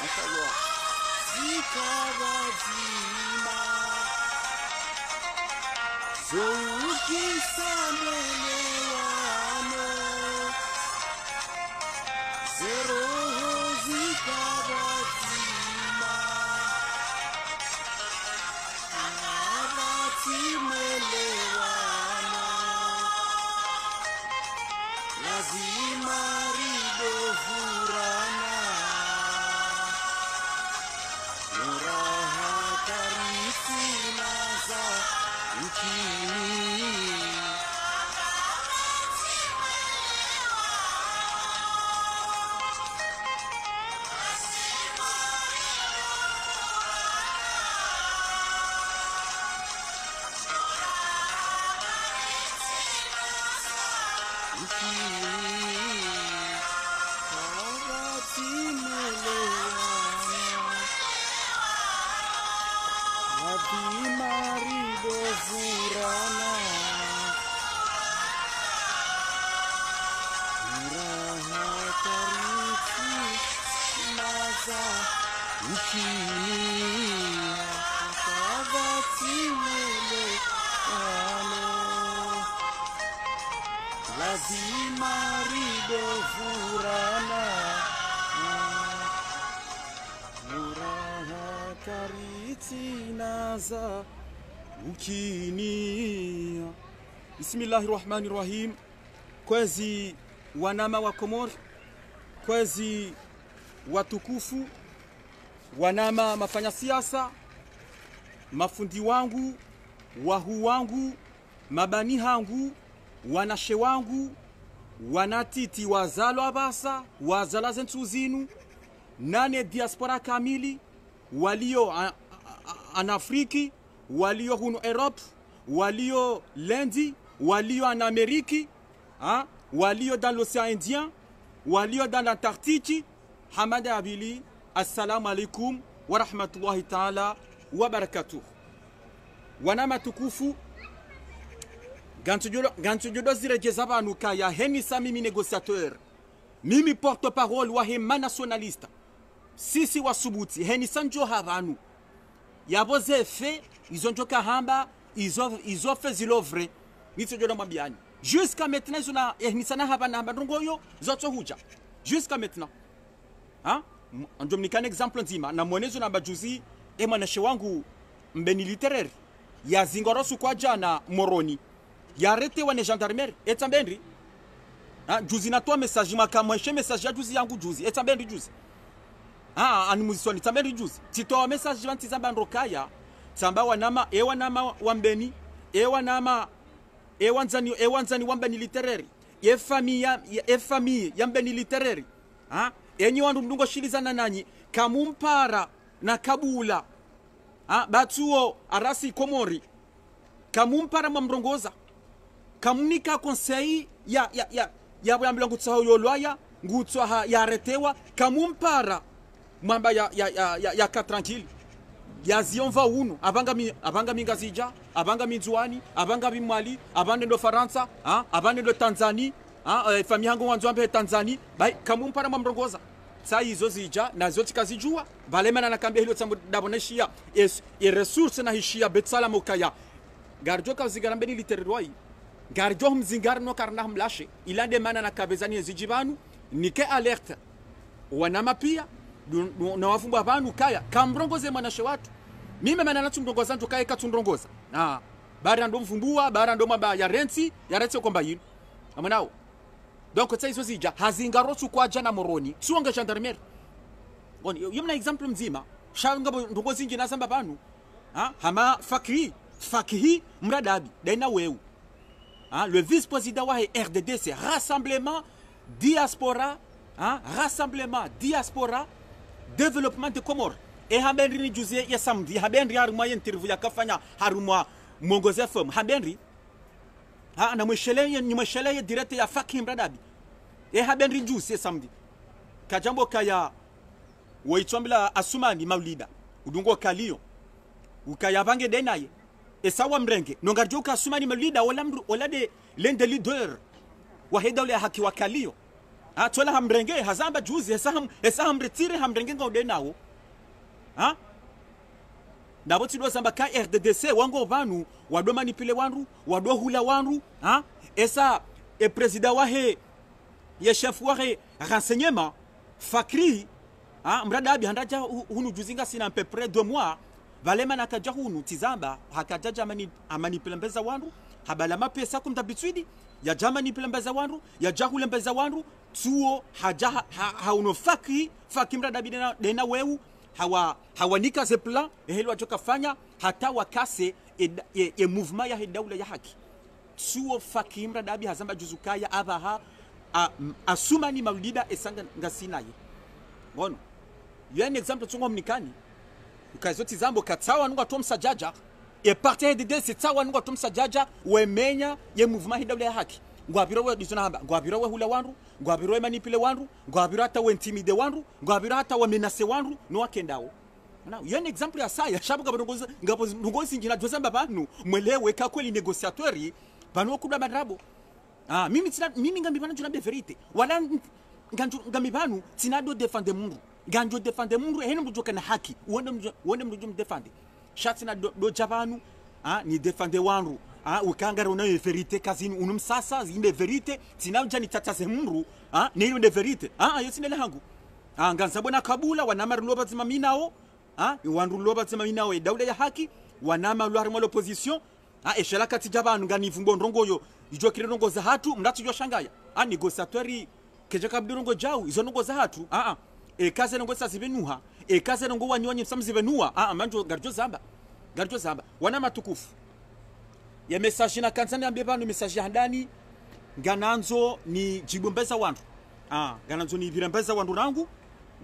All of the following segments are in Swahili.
Mashallah. Zikabazima Zoukisamelewano Zero zikabazima Abatimelewano Lazima ridovurana Muraha karisina za ukini lazima ridovurana muraha karitina za ukini. Bismillahirrahmanirrahim. Kwezi wanama wa Komori, kwezi watukufu, wanama mafanya siasa, mafundi wangu, wahu wangu, mabani hangu, wanashe wangu, wanatiti wazalo abasa, wazala zentuzinu, nane diaspora kamili, walio anafriki, walio hunu Europe, walio lendi, walio en Ameriki, walio dans l'océan Indien, walio dans l'Antarctique. Hamada Abili, assalamu alaikum wa rahmatullahi ta'ala wa barakatuh. Wanama tukufu, gantujodo zirejeza banu kaya heni sa mimi négociateur, mimi porte-parole wa hema nationalista, sisi wasubuti heni sanjo habanu yaboze fe izonjoka hamba izofe zilovre nitsojodo mabiani jusqu'à maintenant zona heni sana habana hamba ndongoyo zoto huja jusqu'à maintenant Ndomnikana example nzima na mwenezo na bajuzi mwanashe wangu mbeni literaire ya zingorosu kwa jana moroni ya rete wane gendarmerie etambendi juzi natoa message makamweshe message ya juzi yangu juzi etambendi juzi animuzisoni tambendi juzi titoa message vanti zamba ndokaya tamba wanama wambeni ewanzani wambeni literaire ye famille ya mbeni literaire enyi wandu mdungo shilizana nanyi kamumpara na kabula batuo arasi Komori kamumpara mwamrongoza kamunika conseil ya bwambila ngutsaho yolwaya ngutsaha ya retewa kamumpara mwamba ya ka tranquille ya zionva uno abanga mingazija abanga minzuani abanga bimwali abande ndo Faransa abande ndo Tanzania famille yangu wanzwambe Tanzania bai kamumpara mwamrongoza saa hizo zija na zote kazijua balemana nakambia hilo tsambo daboneshia resource na hishia betsala mokaya garjo kazigarambeni litererwai garjo mzingar no karna mlashe ilande mana na kabezani zijibanu nike alert wanama pia na wafumba abantu kaya kamrongoze mwanashe watu mimi mana natumrongoza ndo kaya katundrongoza bara ndo mfumbua bara ndo maba ya renti kwamba yino amanao. Donc ça hizo zija hazingarosu kwa jana moroni suonga gendarmerie boni yimna example mzima shanga ndongo zingi nasamba banu hama fakihi mradabi daina weu le vice-président wa RDD c'est rassemblement diaspora développement de Comores et habenri ni juzie ya samedi habenri harumwa interview ya kafanya harumwa mongoze femme habenri na mweshele direct ya fakim bradabi habenri juzi samedi kajambo kaya woitwambila asumani maulida udungo kalio ukaya bange denaye sawa mrenge nongarjoka asumani maulida wala de l'un des leaders wa heda ule haki wa kalio tola hamrenge hazamba juzi esa hamretire hamrenge ngaude nawo nabo tidwa zamba ka RDDC wango vanu wadwa manipule wanru wadwa hula wanru esa president wahe ye chef wahe renseignement Fakri mrada abi handaja hunu juzinga sina à peu près 2 mois valema nakaja hunu tizamba hakajaja amanipule mbeza wanru habala mapesa kumtabitswidi ya jamani plembeza wanru ya jahule mbeza wanru tuo haja hauno Fakri mrada abi dena wewu hawanika ze plan ehelo ajoka fanya hata wakase mouvement ya daula ya haki tuo Fakri mrada abi hazamba juzukaya abaha asumani maulida esanga ngasinaye ngono yani exemple tungo mnikani ukazoti zambo katsawa nunga tomsa jaja parti de sitsawa nunga tomsa jaja wemenya ye mouvement daula ya haki ngwabiro we dizona hamba ngwabiro we hula wanru ngwabiro we manipule wanru ngwabiro hata we intimide wanru ngwabiro hata we menase wanru no wakendao na yani exemple ya saya shabuka bongoza ngapo ngozi njina jozamba banu mwelewe ka kweli negociatori banu okudwa madrabo mimi ngambi bana juna be verite wala ngambi banu tinado defendre mundu ganjo defendre mundu hene mbujoka na haki uone mbujo mdefende shati na do javanu ni defender wanru ukangara unayo verite kazini unumsasa zinde verite tinauja ni tatase mundu ne ile verite yosine le hangu nganza bona kabula wanamara loba zima minao wanru loba zima minao daula ya haki wanama lwari mwa opposition eshela kati javanu ngani vumbo ndongoyo ijo kire ndongo za hatu mndatu jo shangaya negociatori keje kabdongo jau izo ndongo za hatu kaze ndongo sa zibenuha kaze ndongo wanyonyi samzibenua manjo garjo zamba wana matukufu ya message na kanzani ambie banu message handani gananzo ni jibumbeza wandu gananzo ni virembeza wandu rangu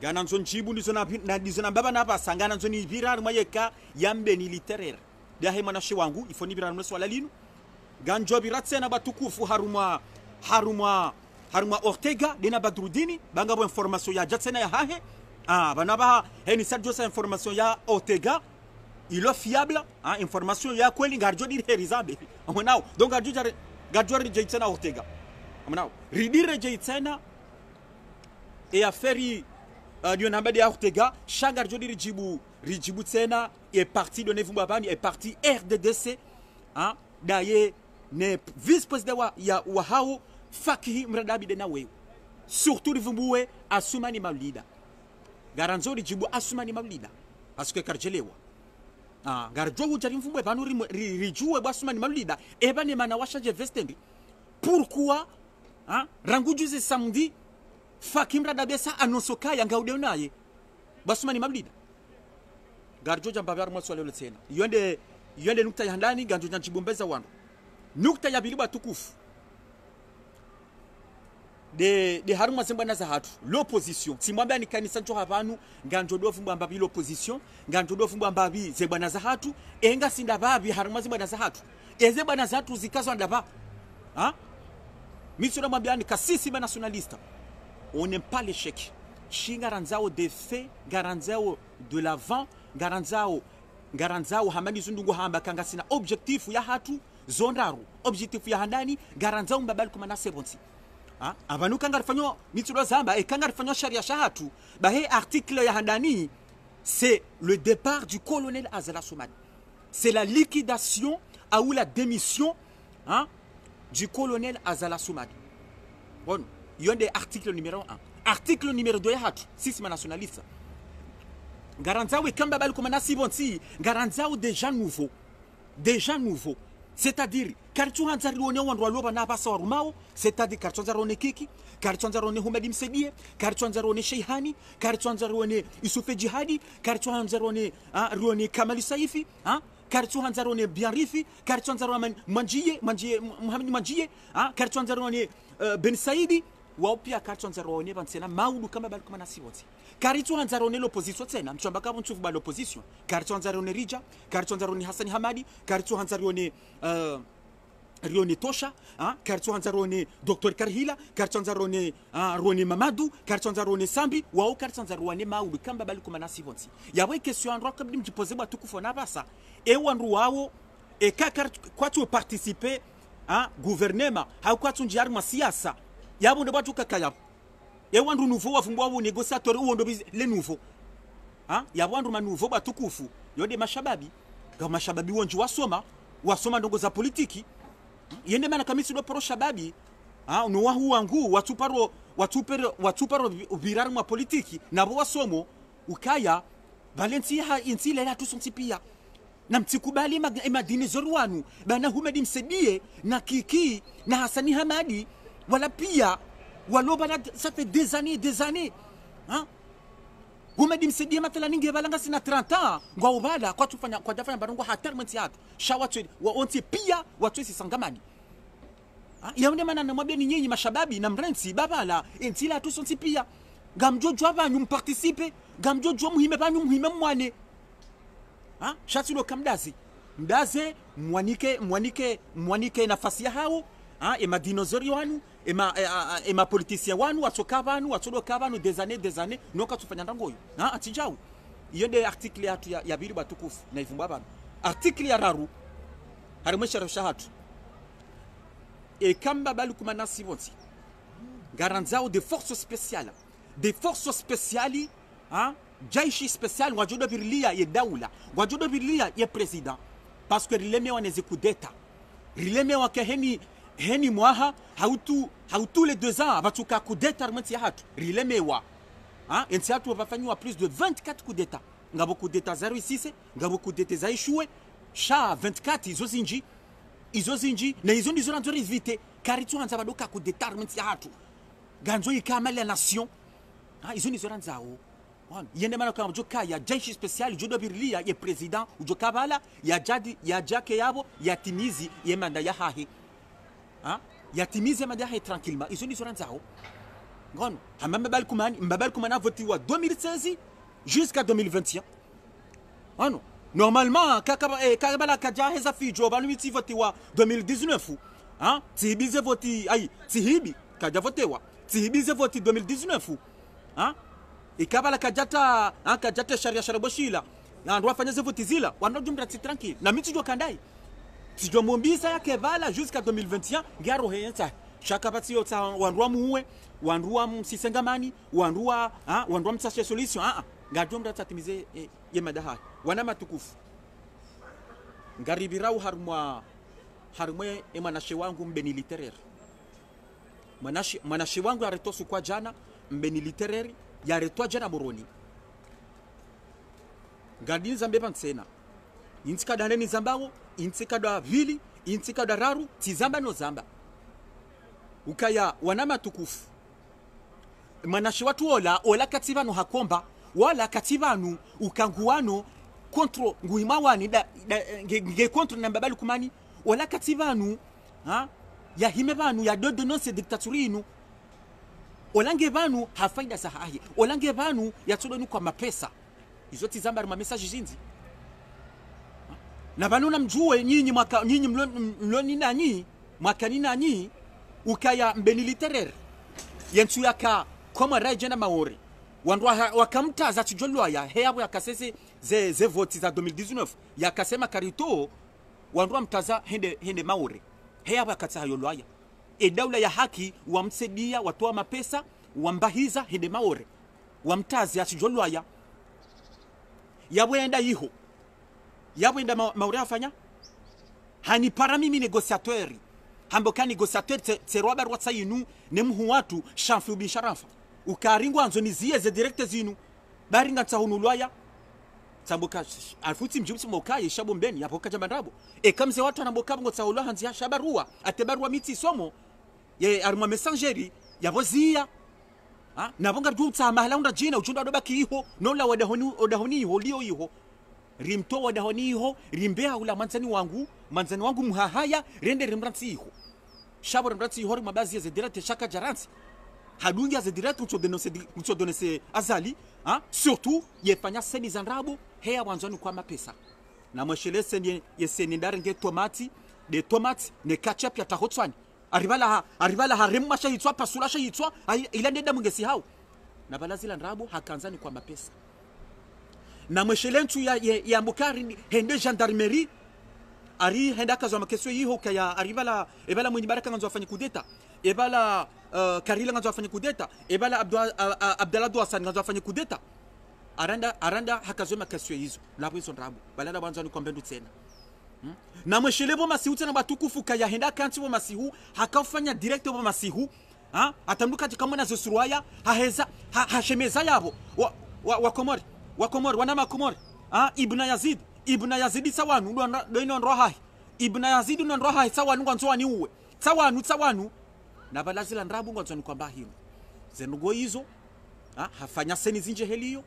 gananzo njibu ndizo na baba na hapa sangana nzo ni virar mayeka yambe ni literaire dahe mwanashi wangu ifoni virar mweso wala linu ganjo biratse na batukufu harumwa Ortega dina Badrudini bangabo information ya jatsena ya hahe banaba heni sadjo sa information ya Ortega ilo fiable information ya kweli ngarjo dir herizabe amonao donc garjo rejeitena Ortega amonao ridir rejeitena e aferi dio nambade ya Ortega changarjo dir rijibu tena e parti de nevumba bani e parti RDDC daye ne vice-président ya wahao Fakri mradabi dena wewe surtout rivumbuwe asumani maulida garanzo rijibu asumani maulida parce que karjelewa garjo hujari mfumbwe banu rijuwe basumani maulida ebane mana washaje vestendi pourquoi rangujuze samedi Fakri mradabi sa anonsoka yanga udeonaye basumani maulida garjo jambabar mwa swale tena yende nukta ya ndani ganjo njibumbeza wandu nukta ya biliba tukufu de haruma zembana za hatu l'opposition simwambia ni kanisa ncho havanu nganjo do fumba mbabi l'opposition nganjo do fumba mbabi zembana za hatu enga sinda babi haruma zembana za hatu ezembana za hatu zikazo ndaba misura mwambia ni kasisi ba nationaliste on n'aime pas l'échec shinga ranzao des faits garanzao de l'avant garanzao hamani zundungu hamba kanga sina objectif ya hatu zondaru objectif ya handani garanzao mbabali kumana sebonsi avanu kanga rifanyo mitsulo zamba kanga rifanyo sharia shahatu bahe article ya handani c'est le départ du colonel Azala Soumani, c'est la liquidation ou la démission du colonel Azala Soumani. Bon, il y a des articles numéro 1. Article numéro 2 ya hatu sisi nationaliste garanzao kamba bali kumana sibonsi garanzao des gens nouveaux, c'est-à-dire kartu hanzari wone wandu loba na basa warumao, c'est-à-dire kartu hanzari wone Kiki, kartu hanzari wone Humadi Msedie, kartu hanzari wone Sheihani, kartu hanzari wone Yusufe Jihadi, kartu hanzari wone Kamali Saifi, kartu hanzari wone Bianrifi, kartu hanzari wone Muhammad Manjie, kartu hanzari wone Ben Saidi, wao pia kartu hanzari wone bansena maudu kama bali kumana sibonsi. Kartu hanzari wone l'opposition tena, mchamba kama mchufu ba l'opposition. Kartu hanzari wone Rija, kartu hanzari wone Hassan Hamadi, kartu hanzari wone Rione Tosha, kartu hanzari wone Dr. Karhila, kartu hanzari wone Rone Mamadou, kartu hanzari wone Sambi, wao kartu hanzari wone maudu kama bali kumana sibonsi. Yawe question andro kabdi mjipoze ba tukufu na basa. E wandu wao e kwa tu participer gouvernement, ha kwa tu njiari ma siasa. Yabo ndo batu kakaya. e wandu nouveau wafumbwa wa négociateur ou ndo les nouveaux ya wandu ma nouveau batukufu yode mashababi ga mashababi wonji wasoma ndongo za politiki yende mana kamisi do pro shababi no wahu wangu watuparo ubirari mwa politiki nabo wasomo ukaya Valencia inti lela tusonti pia na mtikubali madini zorwanu bana Humedi Msedie na Kiki na Hassani Hamadi wala pia waloba ça fait des années Humedi Msedie mathala ninge balanga sina 30 ans ngwa ubala kwa tufanya kwa dafanya barongo hatarmenti yatu shawatwe wa onti pia watu sisangamani yaone mana na mwabia ni nyinyi mashababi na mrensi babala inti la tusonti pia gamjojo abanyu mparticipe gamjojo muhime banyu muhime mwane shatilo kamdazi mdaze mwanike nafasi ya hao ema dinosauri wanu ema politicia wanu watoka vanu des années noka tufanya ndangoyo atijau iyo ndio article yatu ya biri batukufu na ivumbwa bana article ya raru harimesha shahatu kamba balukuma nasi bonti garanzao de forces spéciales jaishi spécial wajodo birlia ye daula wajodo birlia ye president parce que rileme waneze kudeta rileme wake heni mwaha hautu les 2 ans batuka kudeta armenti ya hatu rileme wa ensi hatu wafanywa plus de 24 coups d'état ngabo coup d'état za réussisse ngabo coup d'état za échoué sha 24 izo zinji na izo ndizo ranzo vite karitu hanza badoka coup d'état armenti ya hatu ganzo ikamala nation izo ndizo ranzao yende mana kama joka ya jeshi special jodo birlia ye president ujoka bala ya jake yabo yatimizi ye manda ya hahi yatimize manda ya tranquillement izo ndizo ranzao ngono mbabal kumana voti wa 2016 jusqu'à 2021 normalement kakabala kajaheza fijo balumiti voti wa 2019 tihibize voti tihibi kaja votewa tihibize voti 2019 ikabala kajata sharia boshila ndo wafanya voti zila wanajumla tranquille na miti jo kandai tijo mombisa yake bala jusqu'à 2021 ngaro hensa shaka patio ta wandwa muwe wandwa msisengamani wandwa msashe solution ngajumla tatimize ye madaha wana matukufu ngaribirau harumwe mwanashe wangu mbeni literaire mwanashe wangu aretosu kwa jana mbeni literaire yaretwa jana moroni ngandini zambe pansena intika daneni zambawo intika da vili intika da raru tizamba no zamba ukaya wanama tukufu manashi watu ola katibano hakomba wala katibanu ukanguano kontro nguimawani nge kontro na mbabali kumani wala katibanu ya himebanu ya dodononse diktaturinu olange banu hafaida sahahi olange banu yatodoni kwa mapesa izo tizamba ma message zinzi na banu namjue nyinyi mloni nani mwaka ni nani ukaya mbeni literaire yentu yaka koma rajena maore wandwa wakamtaza tijolwa ya heabo yakasese ze voti za 2019 yakasema karito wandwa mtaza hende maore heabo yakatsa yolwaya daula ya haki wamsedia watoa mapesa wambahiza hende maore wamtazi atijolwaya yabwenda yiho yabwenda maore afanya hani para mimi negociateur hamboka negociateur terwa barwa tsayinu nemhu watu shamfu bisharafa ukaringwa anzoni ziye direct zinu baringa tsahunulwaya tamboka alfuti mjibsi mokaye shabombeni yapoka jamandabo kamze watu anamboka ngo tsahulwa hanzi shabarua atebarua miti somo ye arma messengeri yabozia nabonga dutsa mahala unda jina uchunda dobaki iho nola odahoni iho lio iho rimto odahoni iho rimbea ula manzani wangu muhahaya rende rimransi iho shabo rimransi iho mabazi ya direct shaka jaransi hadungia za direct uchodonese azali surtout yefanya seni zanrabo hea wanzoni kwa mapesa na mweshelese yeseni ndaringe tomati de tomate ne ketchup ya tahotswani aribala haremma shahitwa pasula shahitwa ila ndenda mungesi hao na balazila nrabo hakanzani kwa mapesa na mweshelentu ya mbukari hende gendarmerie ari henda kazo makesyo yiho kaya aribala mwenye baraka nganzo afanye kudeta ebala Karila nganzo afanye kudeta ebala Abdallah Hassan nganzo afanye kudeta aranda hakazoma kasio hizo lapo hizo ndrabu balada banzo ni kwamba ndo tena na mweshelebo masihu tena batukufu kaya henda kanti bo masihu hakafanya direct bo masihu atamduka kama nazo suruaya haheza hashemeza yabo wa komori wana makomori ibn yazid sawanu ndo ino roha ibn yazid ndo roha sawanu nganzo wani uwe sawanu na balazila ndrabu nganzo ni kwamba hino zenugo hizo hafanya seni zinje heliyo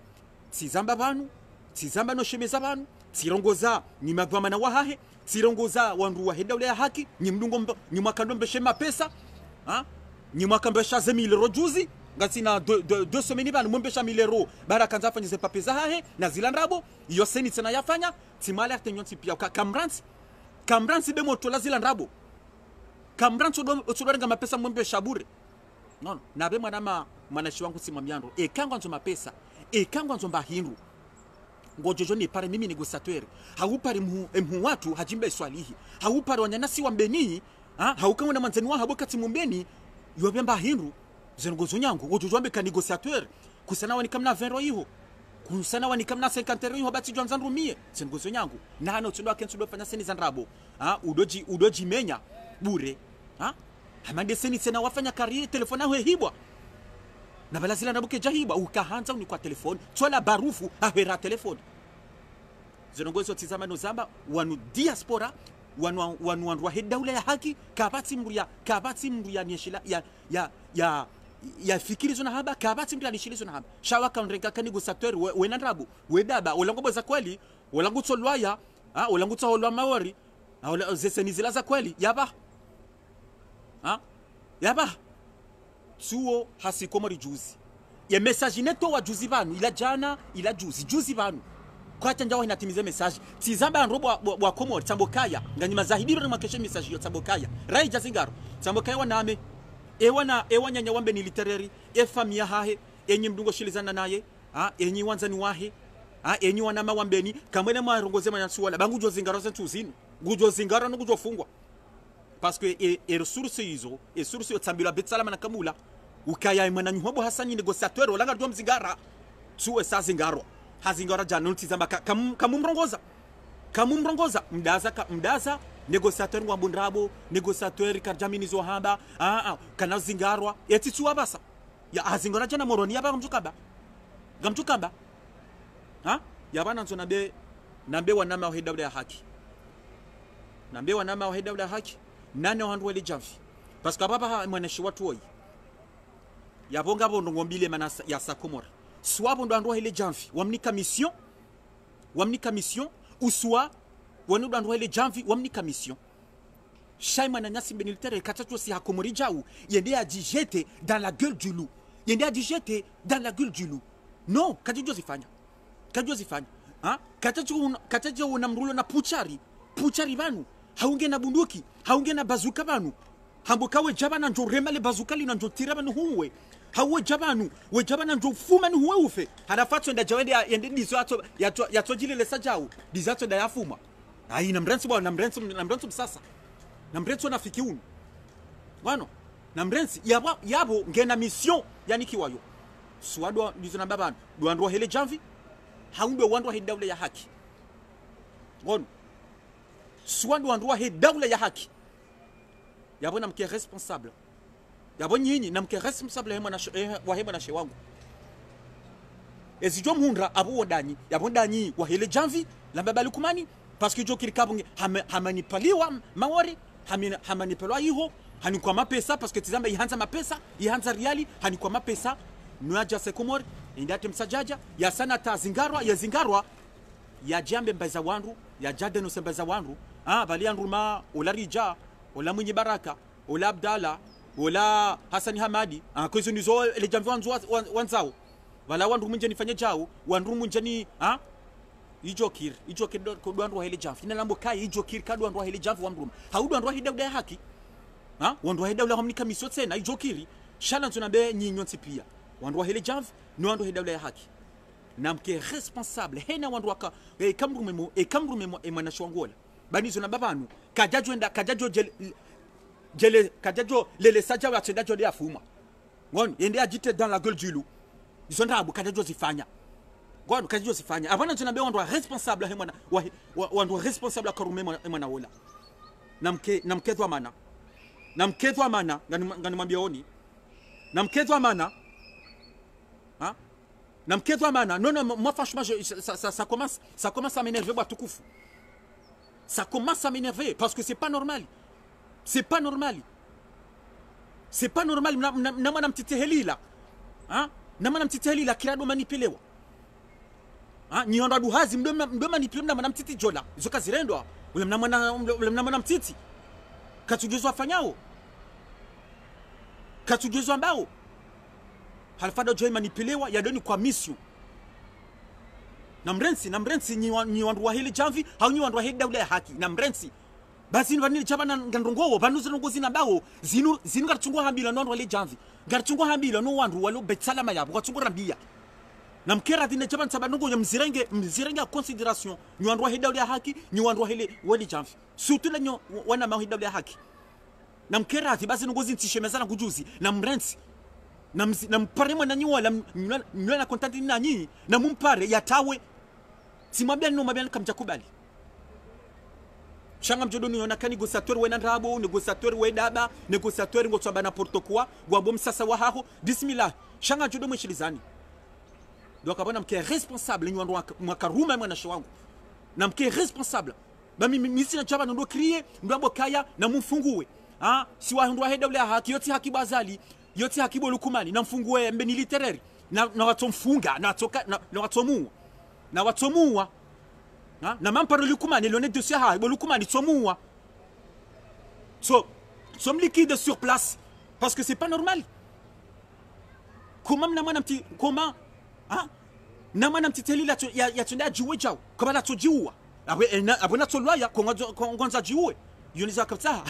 tizamba banu tizamba no shemeza banu tirongoza ni magwama na wahahe tirongoza wandu wa heda ule ya haki ni mdungo ni mwakandombe shema pesa ni mwakambesha zemile rojuzi ngati na do semeni banu mwembesha milero baraka nza fanya zepa za hahe na zilandrabo iyo seni tena yafanya timale atenyon pia kamransi be moto la zilandrabo kamransi otolenga mapesa mwembesha bure no na be mwanashi wangu simamiando kangwa nzo mapesa kangwa nzo mbahindu ngojojo ni pare mimi negosateur haupari mhu watu hajimbe swalihi haupari wanyanasi wa mbeni haukawa na manzani wa habokati mumbeni yobemba hindu zengozo nyangu ngojojo ambe ka negosateur kusana wani kamna 20 hiyo kusana wani kamna 50 hiyo bati jwanza ndumie zengozo nyangu na hano tundo akentudo fanya seni zandrabo udoji menya bure hamande seni tena wafanya kari telefona ho hibwa na balazila nabuke jahiba ukahanza ni kwa telefoni tola barufu ahera telefoni zinongozo tizama no zamba wanu diaspora wanu heda ya haki kabati mru ya nishila ya fikiri zona haba kabati mru ya nishili zona haba shawa kaunrenga kanigo satori wenandrabu wedaba olangobo za kweli olangu tsolwaya olangu tsolwa mawari zeseni zilaza kweli yaba suo hasikomori juzi ya message neto wa juzi banu ila jana ila juzi banu kwa tanja inatimize message tizamba nrobo wa komori tambokaya ngani mazahidiro na makeshe message yo tambokaya rai jazingaro tambokaya waname ewa nyanya wambe ni literary famia hahe enyi mdungo shilizana naye enyi wanzani wahe enyi wanama wambeni kamwene marongoze manyansuwala bangu jo zingaro sentu zinu gujo zingaro no gujo fungwa parce que ressources hizo ressources yo tsambila betsalama na kamula ukaya imana nyhobo hasani negosateur olanga ndo mzingara tuwe sa zingaro hazingara jana nutizamba kamumrongoza mdaza negosateur wa bundrabo negosateur karjamini zo hamba kana zingarwa eti tuwa basa ya hazingara jana moroni yaba gamtukamba yabana nzo nambe wanama waheda ya haki nambe wanama waheda ya haki nane wandu wale jamfi parce que baba mwanashi watu woi yabonga bondo ngombile manasa ya sakomora swabo ndo andu wale jamfi wamnika mission uswa wanu ndo wale jamfi wamnika mission shaima na nyasi beniltere katacho si hakomori jau yende ajijete dans la gueule du loup non kajo zifanya katacho unamrulo na puchari banu haunge na bunduki haunge na bazuka banu hambukawe jabana njo remale bazuka lina njo tirabanu huwe hawe jabanu we jabana njo fuma ni huwe ufe hanafatso nda jawende yende dizo yato jilele sajau dizato da yafuma na mrenso bwana na mrenso sasa na mrenso na fikiunu bwana na mrensi yabo ngena mission yani kiwayo swado dizo na babanu ndo hele jamvi haunde wando hedawle ya haki bwana swando andwa he dawla ya haki yabona mke responsable yabona nyinyi na mke responsable wa hema na shewangu ezijo mhundra abo wadanyi yabona danyi wa hele janvi lamba balikumani parce que jo kirikabunge hamanipaliwa mawari hamanipelwa hiho hani kwa mapesa parce que tizamba ihanza mapesa ihanza riali hani kwa mapesa nuaja sekomor indate msajaja ya sana tazingarwa ya zingarwa ya jambe mbaza wandu ya jade no sembaza wandu bali andruma ola rija ola mwenye baraka ola abdala ola hasani hamadi kwezo nizo ele jamvi wanzao wala wandu mwenye nifanye jao wandu mwenye ni ijokir kodwa ndo hele jamvi na lambo kai ijokir kadwa ndo hele jamvi wamdum haudu ndo hida ya haki wandu hida ula homnika misyo tena ijokiri shala ntunabe nyinyo ntipia wandu hele jamvi no ndo hida ya haki namke responsable hena wandu waka kamru memo emana shwangola banizo na babanu kajajo lele saja wa tenda jode afuma ngono yende ajite dans la gueule du loup izondabu kadajua zifanya ngono kadajua zifanya abana tunaambia wandu responsable he mwana wandu responsable akarume mwana ola namkedwa mana ngani mwambia oni namkedwa mana hein namkedwa mana non moi franchement ça commence à m'énerver bois tout kufu ça commence à m'énerver parce que c'est pas normal na mwana mtite helila hein na mwana mtite helila kirado manipelewa hein ni onda duhazi ndo manipelewa na mwana mtiti jola zoka zirendwa ule mwana mtiti katugezwa fanyao katugezwa mbao halfada joy manipelewa yadoni kwa mission na mrensi ni wandu wa hili jamvi au ni wandu wa hili daula ya haki na mrensi basi ni vanili chaba na ngandongowo vanuzi nongozi na bao zinu ngatchungwa hambila no wale jamvi ngatchungwa hambila no wandu walo betsalama yabo ngatchungwa rambia na mkera dine chaba nsaba nongo ya mzirenge ya consideration ni wandu wa hili daula ya haki ni wandu wa hili wale jamvi surtout la nyo wana ma hili daula ya haki na mkera basi nongozi ntishemeza na kujuzi na mrensi na mpare mwana nyiwa la na kontanti na nyi na mumpare yatawe simwambia nino mwambia kamjakubali shanga mjodoni yona kani negociateur we ndrabo negociateur we daba negociateur ngotsaba na portokwa gwabo msasa wa haho bismillah shanga mjodo mwishilizani donc abona mke responsable nywandu mwakaruma mwana shwangu na mke responsable ba mimi sina chaba ndo kriye ndo kaya na mfunguwe ah si wa ndo heda ule haki yoti haki bazali yoti haki bolukumani na mfunguwe mbeni literary na watomfunga na watomuwa na watomuwa na mamparo lukumani le dossier ha bolukumani tomuwa so liquide sur place parce que c'est pas normal comment na mwana mti comment na mwana mti teli la ya tunda jiwe jao kama la tojiwa abona tolwaya kongonza jiwe yoniza kata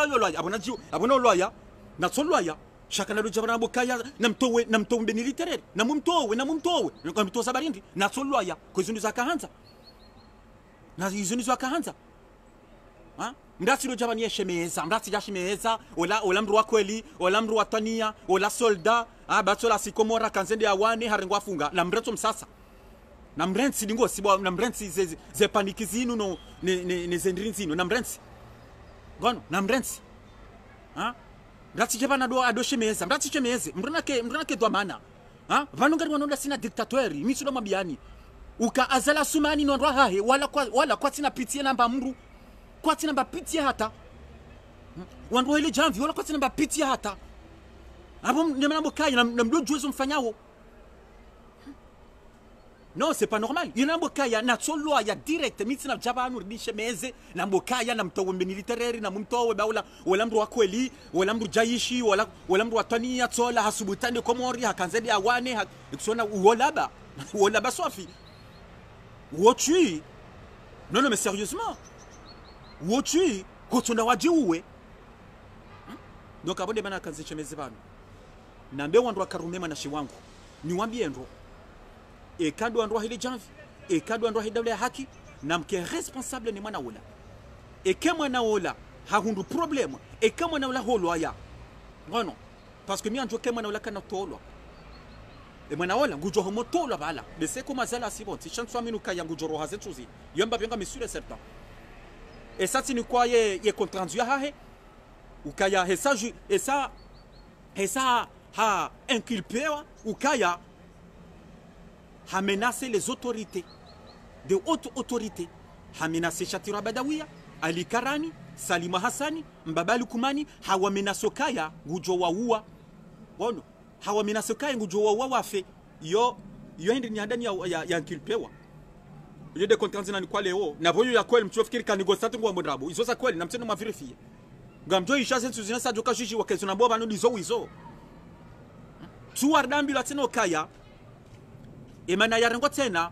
lolwaya abona lolwaya na tolwaya chaka na rujabana bokaya na mtowe militaire na mumtowe na mtowe sabarindi na tolwaya ko zinu zakahanza na izuni zakahanza ndati rujabani yeshemeza ndati yashemeza ola mru wa kweli ola mru wa tania ola soldat batola sikomora kanzende ya wane harengwa funga na mreto msasa na mrensi dingo sibo na mrensi ze panikizinu no ne zendrinzinu na mrensi gono na mrensi ndati jabana do adoshemeza ndati chemeze mrunake dwa mana vanu ngari wanoda sina dictateur misu do mabiani uka azala sumani no ndwa hahe wala kwa tina pitie namba mru kwa tina namba pitie hata wandu ile jamvi wala kwa tina namba pitie hata abo nemana kaya na mdo juezo mfanyao non c'est pas normal ina mbokaya na solo ya direct mitina jabanu dishe meze na mbokaya na mtowe militaire na mtowe baula wala mru wa kweli wala mru jaishi wala mru wa tania tola hasubutani komori hakanzedi awane ikisona wala swafi wotui non mais sérieusement wotui kotunda wajiwe donc abonde bana kanziche meze banu na mbe wandu wakarumema na shiwangu niwambie ndo ekado andwa hili janvi ekado andwa hili daula ya haki na mke responsable ni mwana ola eke mwana ola hahundu problème eke mwana ola holwa ya ngono parce que mi anjo ke mwana ola kana tolwa e mwana ola ngujo homo tolwa bala de se ko mazala sibonti chanswa minu kaya ngujo roha zetuzi yamba benga mesure certain et ça tini kwa ye contrandu ya hahe ukaya esa ha inculpé ukaya a menacé les autorités, de hautes autorités, a menacé Chatira Badawiya, Ali Karani, Salima Hassani, Mbaba Lukumani, hawa menacé kaya ngujo wa uwa. Wono, hawa menacé kaya ngujo wa uwa wafe. Yo hindi ni handani ya nkilpewa. Yo de kontranzi na ni kwa leo, na voyo ya kweli mchofikiri ka negociate ngwa modrabo. Izo sa kweli na mtendo maverifie. Ngamjo ishaze ntuzina sa joka shishi wakezo na boba no lizo wizo. Tuwardambi la teno kaya. Et maintenant, il y a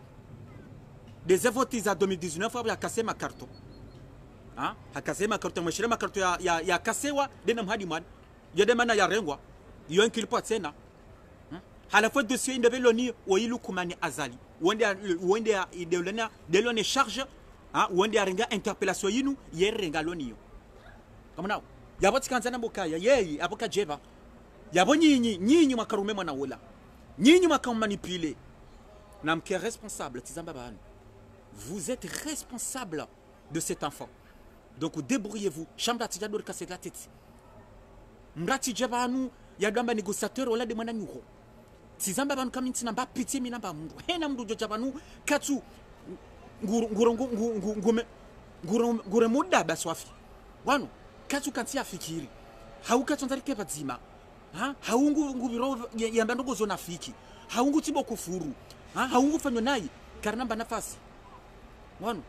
des évotis à 2019, il y a cassé ma carte. Il a cassé ma carte. Moi, je ma carte. Il y a cassé wa denam hadiman. Il y a des mana yarengwa. Il y a un kilpo à tena. À la fois de ce il devait l'oni ou il kumani azali. Ou on de l'oni charge. Ou on de renga interpellation yinu yer renga l'oni. Comme now. Il y a votre kanzana boka. Yey aboka jeva. yabo nyinyi mwakarume mwana wola nyinyi mwakamanipule na mke responsable tizamba banu. Vous êtes responsable de cet enfant. Donc débrouillez-vous. Chambra tijador kase la tête. Mrati jabanu yagamba négociateur wala de mwana nyuho. Tizamba banu kama ntina mba pitié mina mba mundu. Hena mndu jabanu katu ngure muda baswafi. Wano katu kanti afikiri. Hauka tonzari kepa zima. Ha? Haungu ngubiro yamba ndogo zona fiki. Haungu tibo kufuru. Ha? Haungu fanyo nayi karna mba nafasi. Wano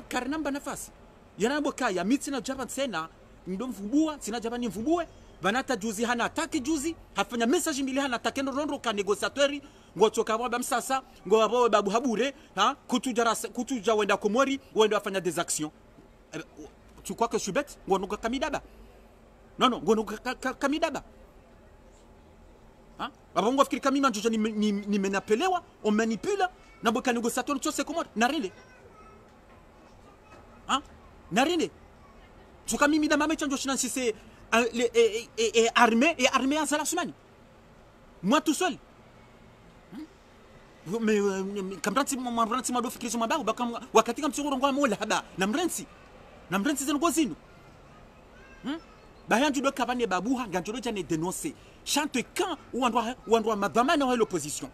karna mba nafasi. Yanambo kaya miti na jaba tena ndo mfumbua sina jaba ni mfumbue banata juzi hana ataki juzi hafanya message mbili hana atakendo rondo ka negociateur ngotoka baba msasa ngo abo babu habure ha kutuja wenda komori wenda afanya des actions. Tu crois que je suis bête? Ngonuka kamidaba. Non non, ngonuka kamidaba. Hein? Abo ngo fikiri kamima njoja ni menapelewa, on manipule na boka negociateur chose komori na rele. Hein? Narine. Tu as mis dans ma métier, si c'est armé à Salasumani. Moi tout seul. Mais comme ça, moi, je m'a fait ma barbe, wakati comme si on renvoie moi là-bas. Namrensi zenogozino. Bayan tu dois cavaner babouha, ganjolo jane dénoncer. Chante quand ou on doit madame dans l'opposition.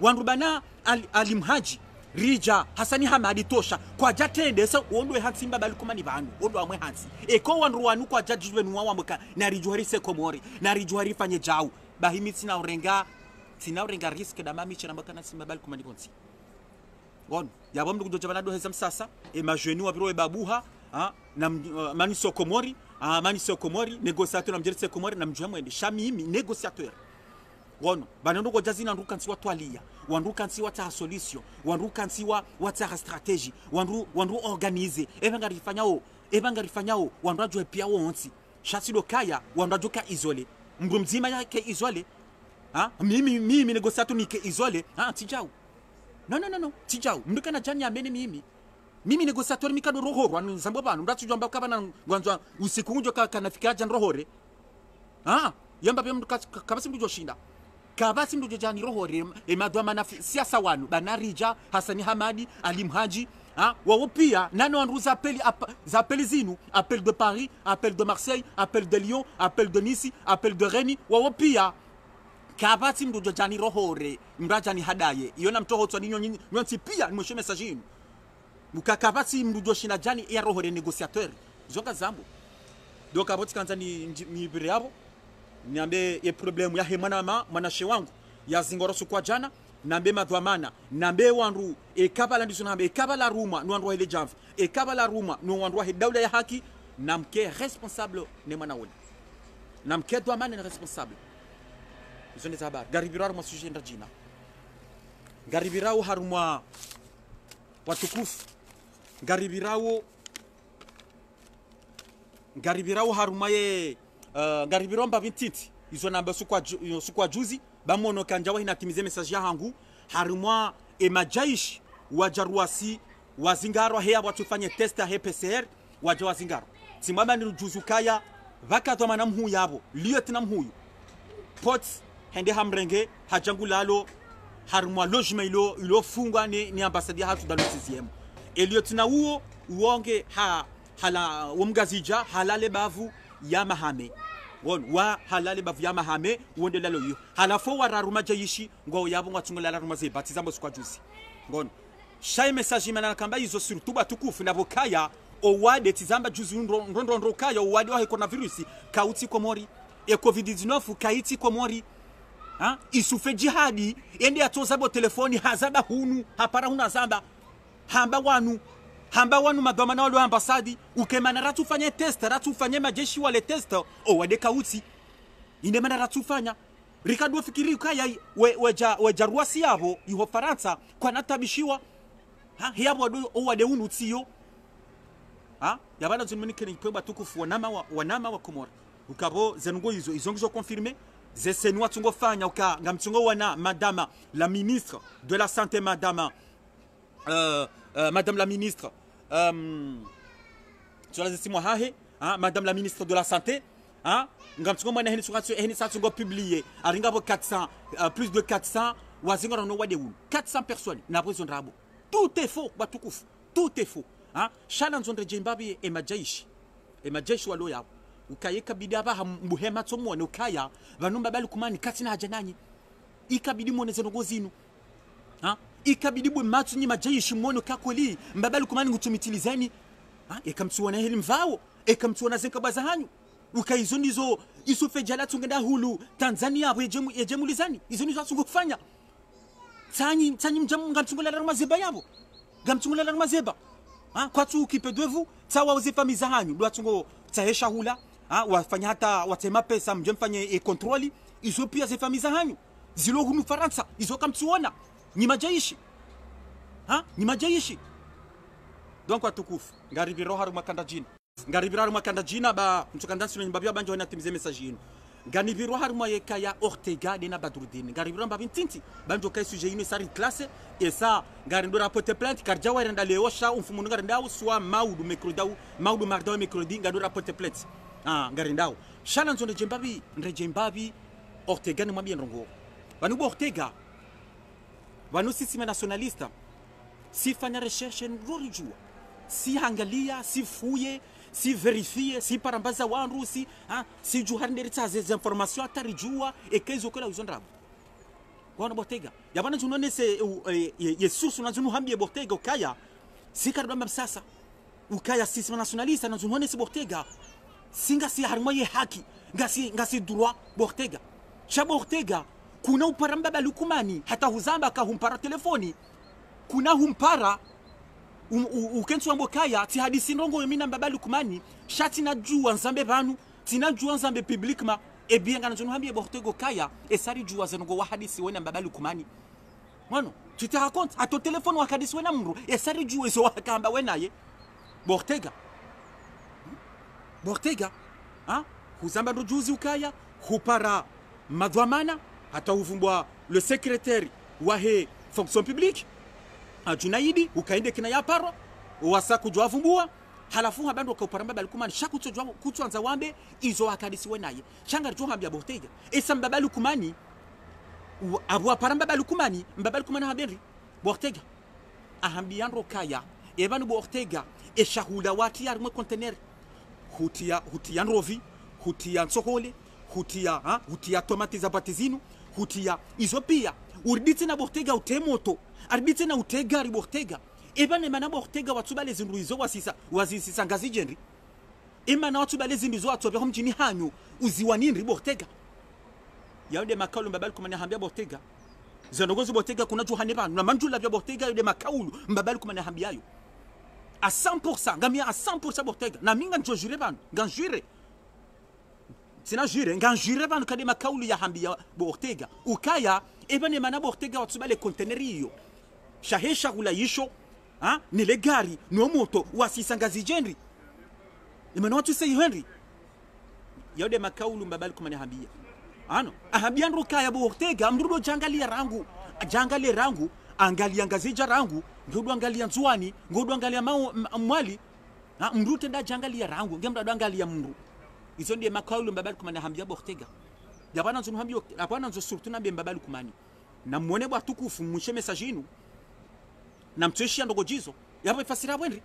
Wandubana alimhaji. Rija Hasani Hamadi tosha kwa jatende so ondwe hansi mbabali kumani bantu ondwe amwe hansi eko wanruwanu kwa jajijwe nuwa wamuka na rijuhari sekomori na rijuhari fanye jau bahimi tina urenga riske da mami chana mbaka na simbabali kumani bonsi wonu yabo mndu kujoja banado heza msasa majenu wabiro babuha na mani sokomori mani sokomori negociateur na mjeri sekomori na mjuha mwende shamimi negociateur wono banando ko jazina nduka nsi watwalia wanduka nsi wata solution wanduka nsi wata strategy wandu organize ebangarifanyao wandu ajwe pia wonsi shasido kaya wandu ajoka isole mndu mzima yake isole mimi negociateur nike isole tijau no tijau mnduka na jani amene mimi negociateur mikado rohoro anu zambo banu ndatujwa mbaka bana ngwanzwa usiku njo kanafika jan rohore yamba pia mnduka kabasi mndu joshinda kabasi mndu jani rohore emadwa mana siasa wanu banarija Hasani Hamadi Alimhaji wao pia nani wanruza appel zinu appel de Paris appel de Marseille appel de Lyon appel de Nice appel de Rennes wao pia kabasi mndu jani rohore mrajani hadaye iona mtoho tswa ninyo nyonsi pia nimoshe message yinu mukakabasi mndu joshina jani ya rohore negociateur zoka zambo donc aboti kanza ni bire yabo niambe ye problemu ya hemana mwanashe wangu ya zingorosu kwa jana nambe madwamana nambe wanru ekabala ndizo nambe ekabala ruma no wanru hele jamvi ekabala ruma no wanru he dawla ya haki namke responsable ne mwana wona namke dwamana ne responsable izo ni habari garibirao mwa sujet ndajina garibirao harumwa watukufu garibirao harumwa ye garibiromba vintiti izo namba sukwa juzi bamono kanjawa hinatimize message yangu harumwa emajaish wajaruasi wazingaro hea watufanye test ya PCR waja wazingaro simama ni juzukaya vakato manamhu yabo lieutenant mhuyu pot hende hamrenge hajangulalo harumwa logement ilo fungwa ni ambassade hatu dans le 6e et lieutenant uo uonge hala womgazija halale bavu ya mahame wa halale bavu ya mahame wonde lalo yo halafo wararuma jayishi ngo yabo ngwatungola laruma ze batiza mbo kwa juzi ngono shay message mana kamba izo surtout batukufu na bokaya owade tizamba juzi ndondondro kaya owade wa coronavirus kauti komori e covid-19 kaiti komori isufe jihadi ende atoza bo telefoni hazaba hunu hapara huna zamba hamba wanu madhamana wale ambasadi ukemana ratufanye test ratufanye majeshi wale test wade kauti inde mana ratufanya Ricardo fikiri kaya weja ruasi yabo iho Faransa kwa natabishiwa yabo wade unu tiyo yabana zimuni kene pemba tukufu wanama wa Komora ukabo zengo izo confirmer zesenwa tungo fanya uka ngamtungo wana madame la ministre de la santé madame la ministre sur les estimes madame la ministre de la santé hein ngamtsungo mwana heni satsungo publié aringa bo 400 plus de 400 wazinga no wade 400 personnes na prison rabo tout est faux batukufu tout est faux hein shala nzonde Zimbabwe e majaishi walo yao ukayeka bidaba muhema tsomone ukaya vanumba bali kumani katina haja nanyi ikabidi moneze nogozinu ha ikabidi bwe matsu nyi majaishi mwono kakweli mbabali kumani ngutumitilizani ha ekamtsuona heli mvao ekamtsuona zenkabaza hanyu ukaizo ndizo isufejala tungenda hulu Tanzania abo ejemulizani izo ndizo atsungo kufanya tsanyi mjamu ngamtsungolela rumazeba yabo ngamtsungolela rumazeba ha kwatsu kipedevu tsawa uzifamiza hanyu ndo atsungo tsahesha hula ha wafanya hata watema pesa mjemfanye kontroli izo pia zifamiza hanyu zilo hunu Faransa izo kamtsuona ni majaishi ha ni majaishi donc watukufu ngaribiro haru makanda jina ba mtukandansi no nyambabya banje wana timize message yino nganibiro haru mayeka ya Ortega de na Badrudine ngaribiro mbabi ntinti banjo kai sujet yino sari classe et ça ngarindo rapporter plainte car jawa renda leo sha umfumu ngarindao soit maudu maudu mardi mercredi ngado rapporter plainte ah ngarindao shala nzonde jembabi Ortega ni mwambie ndongo banu Ortega banu sisi nationalista si fanya recherche ndorijua si angalia si fuye si verifie si parambaza wanru si juharnderitsa ze information atarijua ekezo kola uzondrabo wana Ortega yabana tunone se ye source unazunu hambie Ortega ukaya si karamba msasa ukaya sisi nationalista nazunone se Ortega singa si harmoye haki ngasi droit Ortega chabo Ortega kuna uparamba balukumani hata huzamba kahumpara telefoni kuna humpara ukentswa mbokaya ti hadisi ndongo yemina mbabalu kumani shati na jua nzambe banu tina jua nzambe publiquement e bien ngana zono hambie Ortega kaya e sari jua zengo wa hadisi wena mbabalu kumani mwana tu te racontes à ton téléphone wa hadisi wena mru e sari jua zo wakamba wena ye Ortega hein huzamba ndo juzi ukaya hupara madwamana hata uvumbwa le secrétaire wa he fonction publique ajunaidi ukaende kina yaparo wasa kujwa vumbua halafu habando ka uparamba balikumani shaku tujwa kutwanza wambe izo akadisi wenaye shanga rjo hambia Ortega esamba balikumani abwa paramba balikumani mbabalikumani haberi Ortega ahambia ndokaya ebanu Ortega eshahula wati yarmwe container hutia nrovi hutia nsokole hutia tomati za batizinu hutia izo pia uriditi na Ortega utemoto arbiti na utega ri Ortega ebane mana Ortega watubale zindu izo wazisisa ngazi jenri imana watubale zindu izo watobe mjini hanyu uziwanini ri Ortega yaonde makaulu mbabali kumanya hambia Ortega zanogozi Ortega kuna juhane banu na manjula vya Ortega yode makaulu mbabali kumanya hambia yo a 100% ngamia a 100% Ortega na minga njojure banu nganjure sina jure nganjure banu kade makaulu ya hambia Ortega ukaya ebane mana Ortega watubale containeri hiyo shahesha gula yisho ni legari no moto wasisangazi jenri imana watu say Henry yode makaulu mbabali kumanya hambia ahabia nruka ya Ortega mrudo jangalia rangu angalia ngazija rangu ngudo angalia nzuani ngudo angalia mwali mrute nda jangalia rangu ngemda angalia mru izo ndiye makaulu mbabali kumanya hambia Ortega yabana nzunu hambia apana nzo surtout na mbabali kumanya na muone bwa tukufu mwishe message inu na mtueshia ndogo jizo yabo ifasira bwenri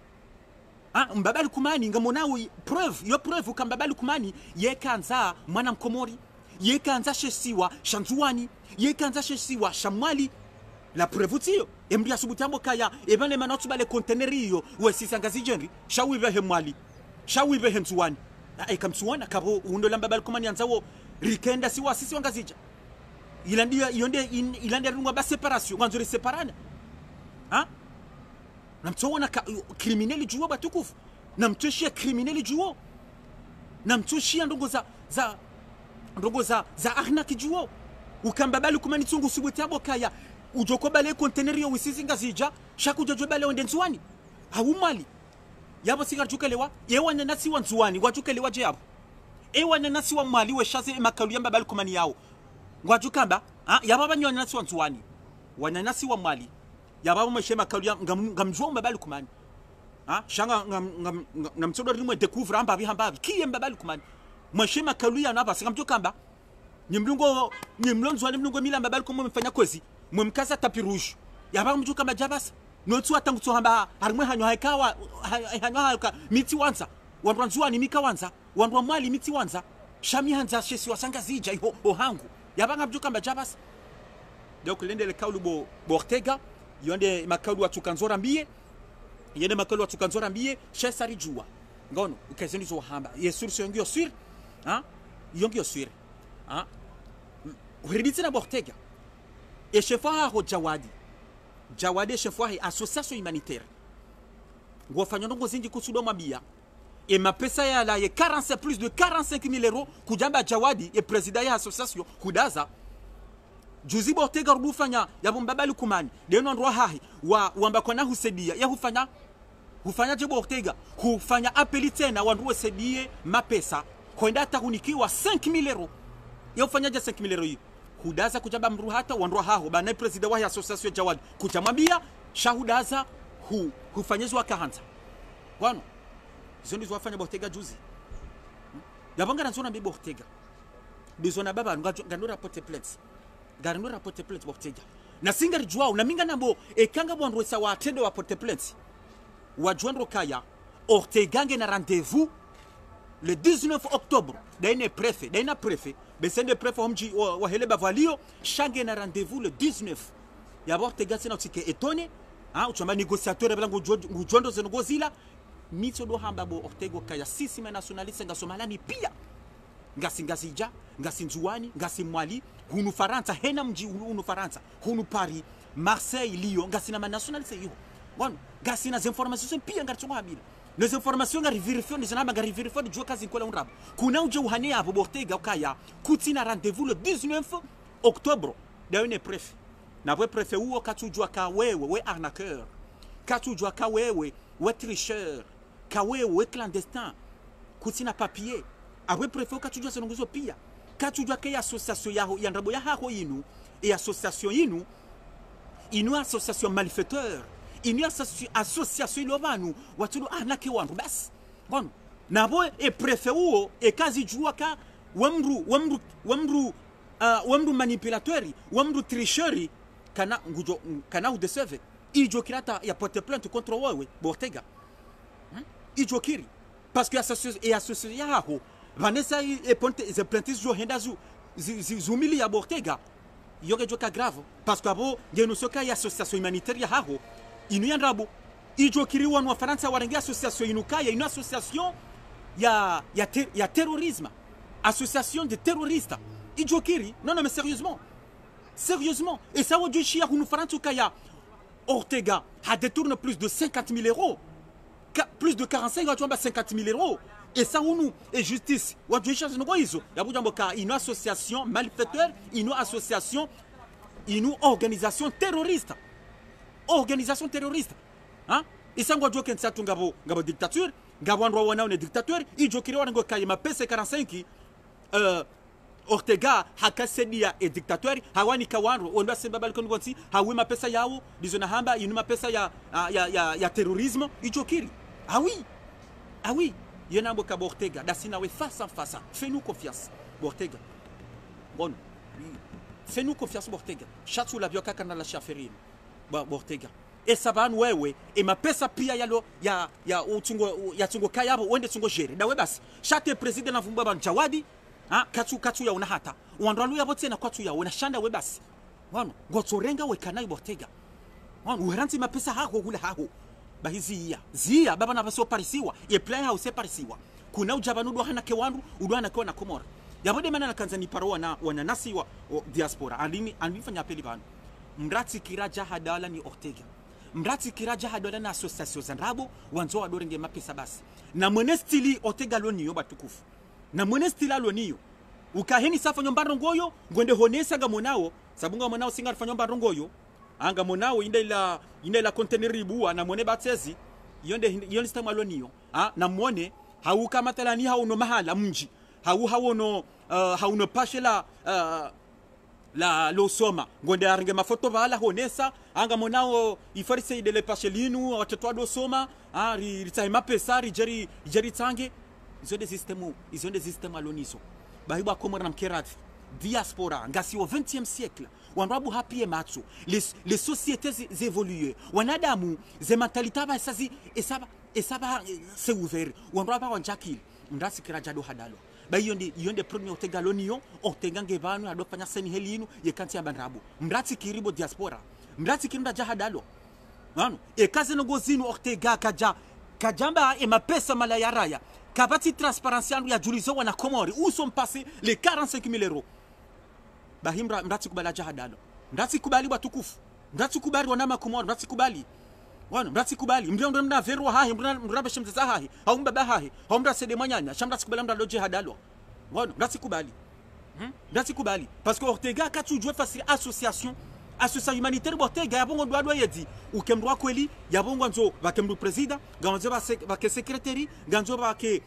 mbabali kumani ngamonao preuve ukambabali kumani yekanza mwana mkomori yekanza shesiwa shanzuani yekanza shesiwa shamwali la preuve tiyo emri asubutambo kaya ebane manatu bale containeri yo wesisangazi jenri shawive hemwali shawive hemzuani ekamsuana kabo undo lambabali kumani anzawo rikenda siwa sisi wangazija ilande rungwa ba separation nganzo separana namtsoona criminel juo batukufu namtoshia criminel juo namtoshia ndongo za arnaque juo ukambabali kumani tsungu subutabo kaya ujoko bale container yo wisizinga zija shakuja bale onde nzwani haumali yabo sigarjukelewa yewana nasi wa nzwani wajukelewa je yabo ewana nasi wa mali we shaze makalu yamba bali kumani yao ngwajukamba yaba banywana nasi wa nzwani wana nasi wa mali yababa mashema kaluya ngamjwa mbabali kumani shanga ngamtsodo rimwe découvre ambabi kiye mbabali kumani mweshema kaluya na basi kamjo kamba ni mlonzo ni mlongo mila mbabali ko mfanya kozi mwemkaza tapi rouge yaba mjo kamba jabasa notsu atangu hamba harimwe hanyo haikawa hanyo haika miti wanza wanzwa ni mika wanza wanwa mwali miti wanza shami hanza shesi wasanga zija ho hangu yaba mjo kamba jabasa donc lende le kaulu bo Ortega yonde makaulu watukanzora mbie yende makaulu watukanzora mbie shesari jua ngono ukazeni zo hamba yesur yongio sur hein yongio sur hein uriditsi na Ortega et chefa ho Jawadi chefa association humanitaire ngofanya ndongo zingi kusudo mabia et ma pesa ya la ye 45 plus de 45,000 euros kujamba Jawadi et président ya association kudaza juzi Ortega rubufanya yabo mbabali kumani deno ndo hahi wamba kona husedia ya hufanya je Ortega hufanya apeli tena wanduwe sedie mapesa kwenda takunikiwa 5,000 euros ya ufanyaje 5,000 euros hiyo hudaza kujamba mru hata wanduwa haho bana president wa association Jawadi kutamwambia shahudaza hufanyezwa kahanza wano hizo ndizo wafanya Ortega juzi yabanga nanzona mbi Ortega bizona baba ngandora porte plainte garino porte plainte Ortega na singari juao na minga nambo ekanga bwandu sa wa atende wa porte plainte wa joindre kaya Ortega nge na rendez-vous le 19 octobre daine préfet besende préfet homji wa hele bavalio change na rendez-vous le 19 ya Ortega sina utike etone uchamba négociateur blango jondo zenogozila mitso do hamba bo Ortega kaya sisi nationaliste ngasomalani pia ngasi njuani ngasi mwali hunu Faransa hena mji hunu Faransa hunu Paris Marseille Lyon ngasi na nationalité yo bon ngasi na informations pia ngartsonga habila les informations ngari vérifier les namba ngari vérifier de kazi kola unraba kuna uje uhane abo Ortega kaya kutina rendez-vous le 19 octobre daone préfet na préfet uo katujwa ka wewe arnaqueur katujwa ka wewe tricheur ka wewe clandestin kutina papier awe préfet katujwa senongozo pia katujwa ke association yaho yandrabo ya hako inu et association inu association malfaiteur inu association ilobanu watulu anake wandu bas bon nabo e préfet uo e kazi jua ka wamru manipulateur wamru tricheuri kana udeseve ijo kirata ya porte plainte contre wewe Ortega ijo kiri parce que association yaho Vanessa e ponte ze plantis jo henda zumili ya Ortega yoge joka grave parce que abo ngeno soka ya association humanitaire ya haho inu yandrabo ijo kiriwa wa Faransa warenga association inukaya une association ya terrorisme association de terroristes ijo kiri non mais sérieusement et ça wa chia hunu Faransa kaya Ortega a détourné plus de 50,000 euros plus de 45 à 50,000 euros. Et ça, nous, et justice, une association malfaiteur, une association, une organisation terroriste. Organisation terroriste. Hein? Et ça, nous avons une dictature, nous avons une dictature, et nous avons PC 45 Ortega hakasedia e dictateur hawani kawanro onda sembabal kongonsi hawe mapesa yao dizona hamba inu mapesa ya terrorisme ichokiri ah oui yenambo ka Ortega dasina we face à face fais-nous confiance Ortega bon fais-nous confiance Ortega chatu la bioka kana la chaferine Ortega et saban wewe e mapesa pia yalo ya tungo kayabo wende tungo jere dawe basi chate president na vumba Jawadi katu ya unahata wandralu ya bote na kwatu ya una shanda we basi wano ngotsorenga we kana Ortega wano uheranti mapesa hako hula hako bahizi zia baba na baso parisiwa e plan house parisiwa kuna ujabanu do hana kewandu udwana kwa na Komora yabode mana na kanzani paroa na wananasi wa diaspora alifanya apeli bana mrati kiraja hadala ni Ortega mrati kiraja hadala na association zanrabo wanzo adorenge mapesa basi na mwenestili Ortega loniyo batukufu na mwenestili aloniyo ukaheni safa nyombaro ngoyo ngwende honesa ga monao sabunga monao singa fanya nyombaro ngoyo anga monao inde la conteneur bua na mone batezi yonde stamwa loniyo na mone hauka matalani hauno mahala mji hauno pashe la losoma ngonde aringe mafoto bala honesa anga monao ifarise de le pashe linu watoto do soma ritsaima pesa jeri tange ils ont des systèmes à l'oniso bahiba komora na mkerati diaspora ngasi au 20e siècle wanrabu hapi matso les sociétés évoluent wanadamu ze mentalita ba sazi esaba se ouvert wanraba wanjakil ndasi kirajado hadalo ba yonde premier otega lonion otega ngebanu adofanya seni helinu yekanti ya banrabu mrati kiribo diaspora mrati kirinda jahadalo ano kaze no gozinu otega kajamba mapesa malaya raya kabati transparence yangu ya julizo wana Komori où sont passés les 45 000 euros bahimra mrati kubala jahadalo mrati kubali watukufu mrati kubali wana Komori mrati kubali wana mrati kubali mndio mna verwa hahi mrabe shemza hahi au mbaba hahi au mra sede manyanya shamrati kubali mra loje hadalo wana mrati kubali mrati kubali parce que Ortega ka tu jouer face association humanitaire Ortega yabongo doa yedi ukemrwa kweli yabongo nzo bakemru president ganzo ba ke secretary ganzo ba ke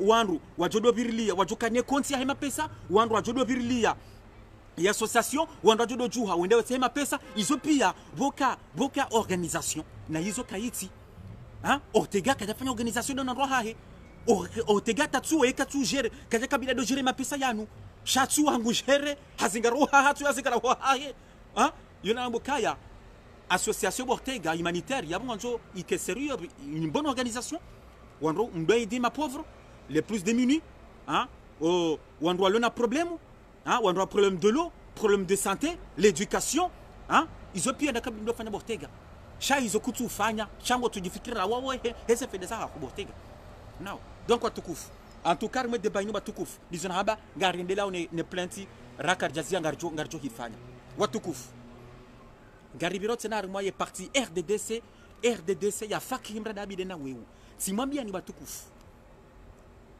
wanru wajodo birilia wajokane konti ya hema pesa wanru wajodo birilia ya association wanru wajodo juha wende hema pesa izo pia boka organisation na izo kaiti Ortega kajafanya organisation na roha he Ortega tatsu ekatu gere kaja kabila do gere mapesa yanu shatsu hangu gere hazinga roha hatu hazinga roha he yona mbokaya association Ortega humanitaire yabongo ike sérieux une bonne organisation wanro mdoa aider ma pauvre les plus démunis wanro lona problème wanro problème de l'eau problème de santé l'éducation ils ont pu na kabla fanya Ortega sha hizo kutu fanya chango tujifikira wao hese fedesa ha Ortega now donc watukufu en tout cas me débat ba tukufu dizona haba ngarindela ne plainte rakar jazia ngarjo hifanya watukufu Garibiro tena moi est parti RDDC ya fakimra dabide na wewe simwambia ni batukufu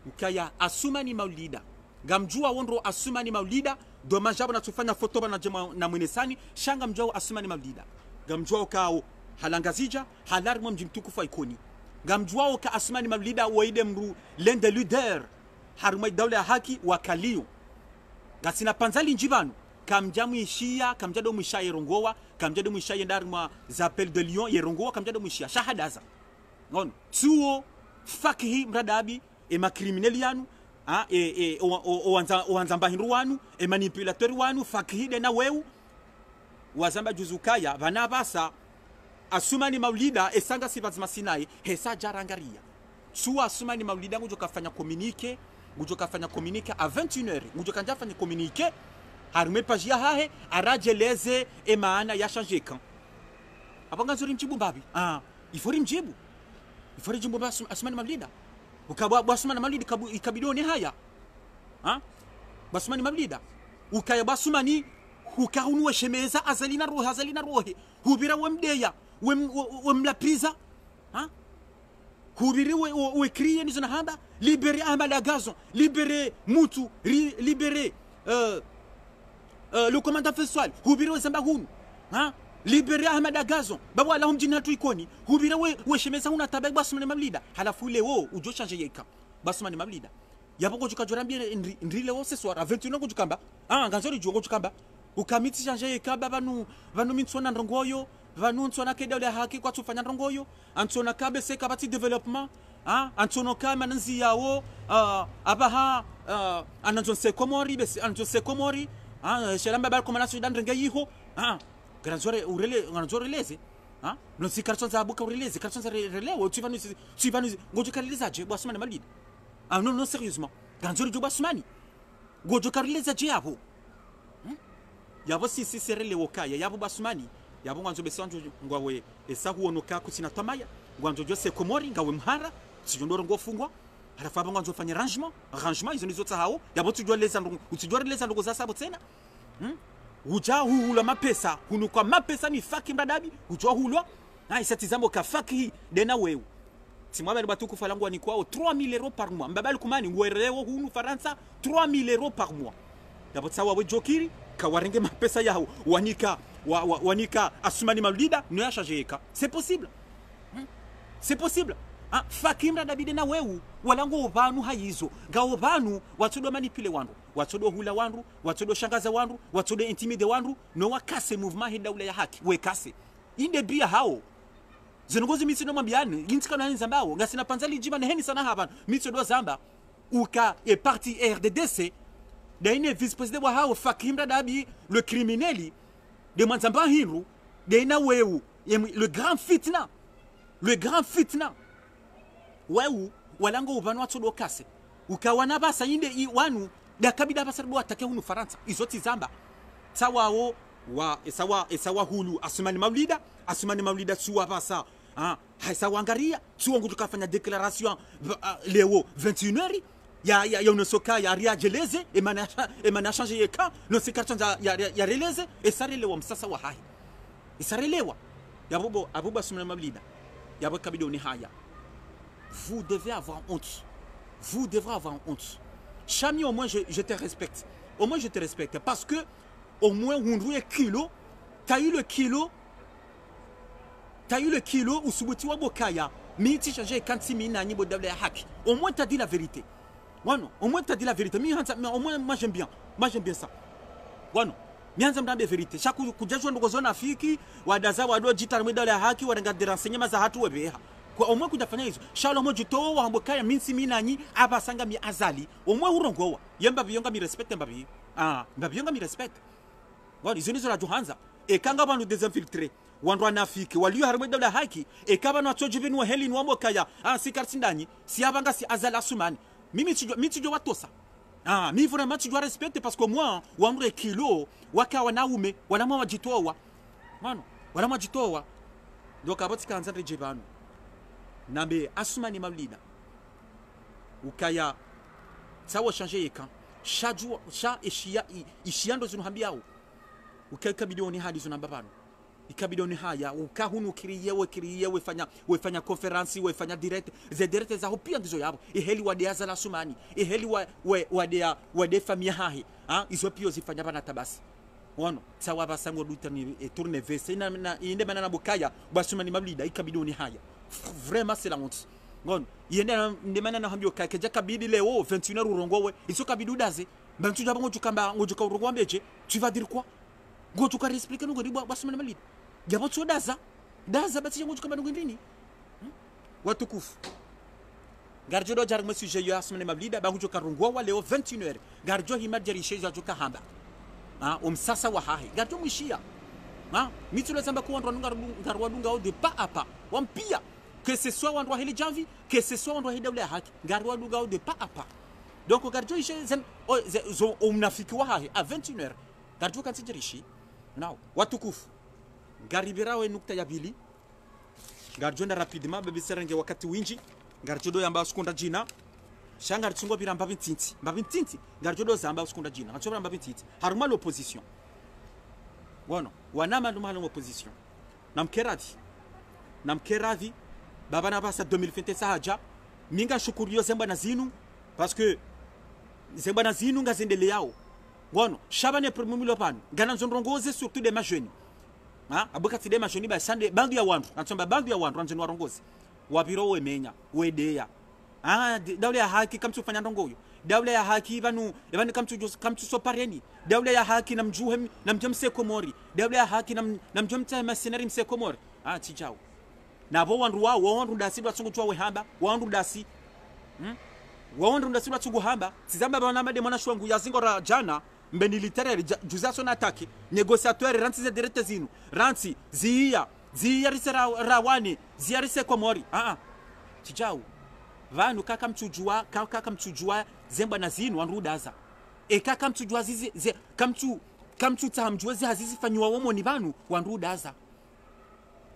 ukaya Assoumani Maulida gamjua wondro Assoumani Maulida dommage na tufanya photo bana na mwenesani shanga mjao Assoumani Maulida gamjua ukao halangazija halar mwa mji mtukufu ikoni gamjua uka Assoumani Maulida waide mru l'un leader harumai dawla ya haki wakalio gasina panzali njibanu kamjamu ishia kamjado mwisha yerongowa kamjado mwisha yendar mwa zapel de Lyon yerongowa kamjado mwisha shahadaza ngon tuo fakihi mradabi ma criminel yanu oanza mbahinru wanu manipulateur wanu fakihi de na weu wazamba juzukaya vana basa Assoumani Maulida esanga sivazima sinai hesa jarangaria tuo Assoumani Maulida ngujo kafanya communiqué à 21h ngujo kanja fanya communiqué harume pajia hahe arajeleze maana ya changer kan abanga zuri mjibu babi ifori mjibu basi Assoumani Maulida ukabwa Assoumani Maulida ikabidoni haya Assoumani Maulida ukaya Assoumani ukahunwe shemeza azalina rohe hubira wemdeya wemlapriza hubiri we kriye nizo na hamba libere Ahmad Gazon libere Mutu libere le commandant Feswal hubiri we zamba hunu libere Ahmad Gazon babu ala humjina tu ikoni hubiri we shemeza huna tabek Assoumani Maulida halafu leo ujo changer yeka Assoumani Maulida yaboko jukajorambia ndrile wo ce soir à 21h kujukamba nganzori jugo jukamba ukamiti changer yeka banu mitsona ndongoyo vanu ntsona kedawle haki kwa tufanya ndongoyo antsona kabese kabati development antsono kama nanzi yawo abaha ananzo se komori bese anzo se komori shelamba bal komana sudan renga yiho granzore leze no si karson za buka ureleze karson za relewo tivanu gojo kareleza je Assoumani Maulida non sérieusement granzore jo Assoumani gojo kareleza je yabo yabo si serele wokaya yabo Assoumani yabo ngwanzo besanjo ngwawe esahu onoka kutina tamaya ngwanzo jose komori ngawe mhara sijondoro ngofungwa halafu aba ngwanzo fanya arrangement izo nizo tsahao yabo tujua leza ndoko za sabo tena uja hula mapesa hunukwa mapesa ni faki mradabi ujua hulwa isatizamo ka faki dena wewe simwaba ni batuku falangwa ni kwao 3000 euros par mois mbabali kumani ngwerewo hunu Faransa 3000 euros par mois yabo tsawa we jokiri kawarenge mapesa yao wanika Assoumani Maulida no ya changer c'est possible fakimra dabide na wewu walango obanu hayizo ga obanu watodo manipule wandu watodo hula wandu watodo shangaza wandu watodo intimide wandu no wakase mouvement hidawla ya haki we kase inde bia hao zinongozi mitsi no mambiani gintika na nzambao ngasina panzali jiba ne heni sana haba mitsi do zamba ou ka est parti RDDC d'aine vice-président wa hao fakimra dabi le criminel de manzamba hinru d'aina wewu le grand fitna wewu walango ubanu watsodo kase ukawana basa inde I wanu da kabida basa do atake hunu Faransa izoti zamba sawawo wa esawa hulu asumani maulida suwa basa haisa wangaria suwa ngutu kafanya declaration leo 21h ya unosoka ya ria jeleze emana changer yeka no sikatanja ya releze esarelewa msasa wa hai esarelewa yabubo abuba asumani maulida yabo kabida ni haya. Vous devez avoir honte. Vous devrez avoir honte. Chami, au moins je te respecte. Au moins je te respecte parce que au moins on doit kilo, t'as eu le kilo ou subuti wa bokaya, miti changer kanti mina ni bodable haki. Au moins t'as dit la vérité. Bueno, au moins t'as dit la vérité. Mais au moins moi j'aime bien. Moi j'aime bien ça. Bueno, mianza mdambe vérité. Chaque kujajwa ndo zona fiki, wadaza wado jita mwedale haki, wadangadira renseignements za hatu webeha. Kwa omwe kujafanya hizo shalo moji to wa mbokaya minsi minanyi abasanga mi azali omwe urongowa yemba biyonga mi respect mbabi mbabiyonga mi respect wali zonizo la johanza e kanga bantu desinfiltré wandu anafiki waliyo harwe dabla haki e kaba no atoje binu heli ni mbokaya si kartindani si abanga si azala sumani mimi tijo watosa mi vraiment tu dois respecter parce que moi wandu kilo waka wanaume wana mwa jitowa mano wana mwa jitowa donc aboti kanza rejebanu nambe asumani maulida ukaya sawa changer yekan shaju sha ishiando zinuhambiao ukaka bidoni hadi zunambabano ikabidoni haya ukahunu kiriyewe fanya conference fanya direct za hopia ndizo yabo iheli wadeaza la sumani iheli wade famia hahi izo pio zifanya bana tabasi wono sawa basango dutani tourne vese inde manana bokaya basumani maulida ikabidoni haya. Vraiment c'est la honte. Ngon yenda ndemana na hambio kake jakabidi leo 21h urongowe iso kabidu daze bantu jabo ngojukamba ngojuka urongo ambeje tu vas dire quoi ngojuka expliquer ngo dibo basumana malid jabo tso daza bati ngojukamba ngo ndini watukufu garjo jar monsieur je yo asumana malid ba ngojuka urongo leo 21h garjo himadjari sheja joka hamba umsasa wa hahi garjo mwishia mitule zamba ko wandwa ngarwa dunga de pas à pas wampia que ce soit wandwa heli janvi que ce soit wandwa hidawle haki ngarwa dunga de pas à pas donc garjo zen zo umnafiki wa hahi à 21h garjo kan sijirishi now watukufu garibira we nukta ya bili garjo nda rapidement bebe serenge wakati winji garjo do yamba skunda jina shanga tsungo bira mbabintinti garjo do zamba skunda jina garjo mbabintinti haruma l'opposition. Bueno, wanama ndo mahali opposition. Namkeradhi baba na basa 2020 sahaja minga shukuriyo zemba na zinu parce que zemba na zinu ngazendele yao. Bueno, shabane premier pan gana nzonrongoze surtout des majeunes. Abukati des majeunes ba sande bandu ya wandu. Natsomba bandu ya wandu anzeni warongoze. Wabiro wemenya, wedeya. Dawle ya haki kamtu fanya ndongoyo. Dawle ya haki vanu kamtu sopareni. Dawle ya haki namjuhem namjamse komori. Dawle ya haki namjamta mercenary mse komori. Tijao. Nabo wandu wandu dasi batsungu twa wehamba, wandu dasi. Wandu dasi batsungu hamba. Tizamba bana made mwana shwangu yazingora jana mbeni literaire juzaso na ataki. Négociateur ranti ze direct zinu. Ranti ziya risera rawani, ziya rise komori. Tijao. Vanu kaka mchujua zemba na zinu wanrudaza kaka mchujua zizi kamchu tamjua hazizi fanywa womo ni vanu wanrudaza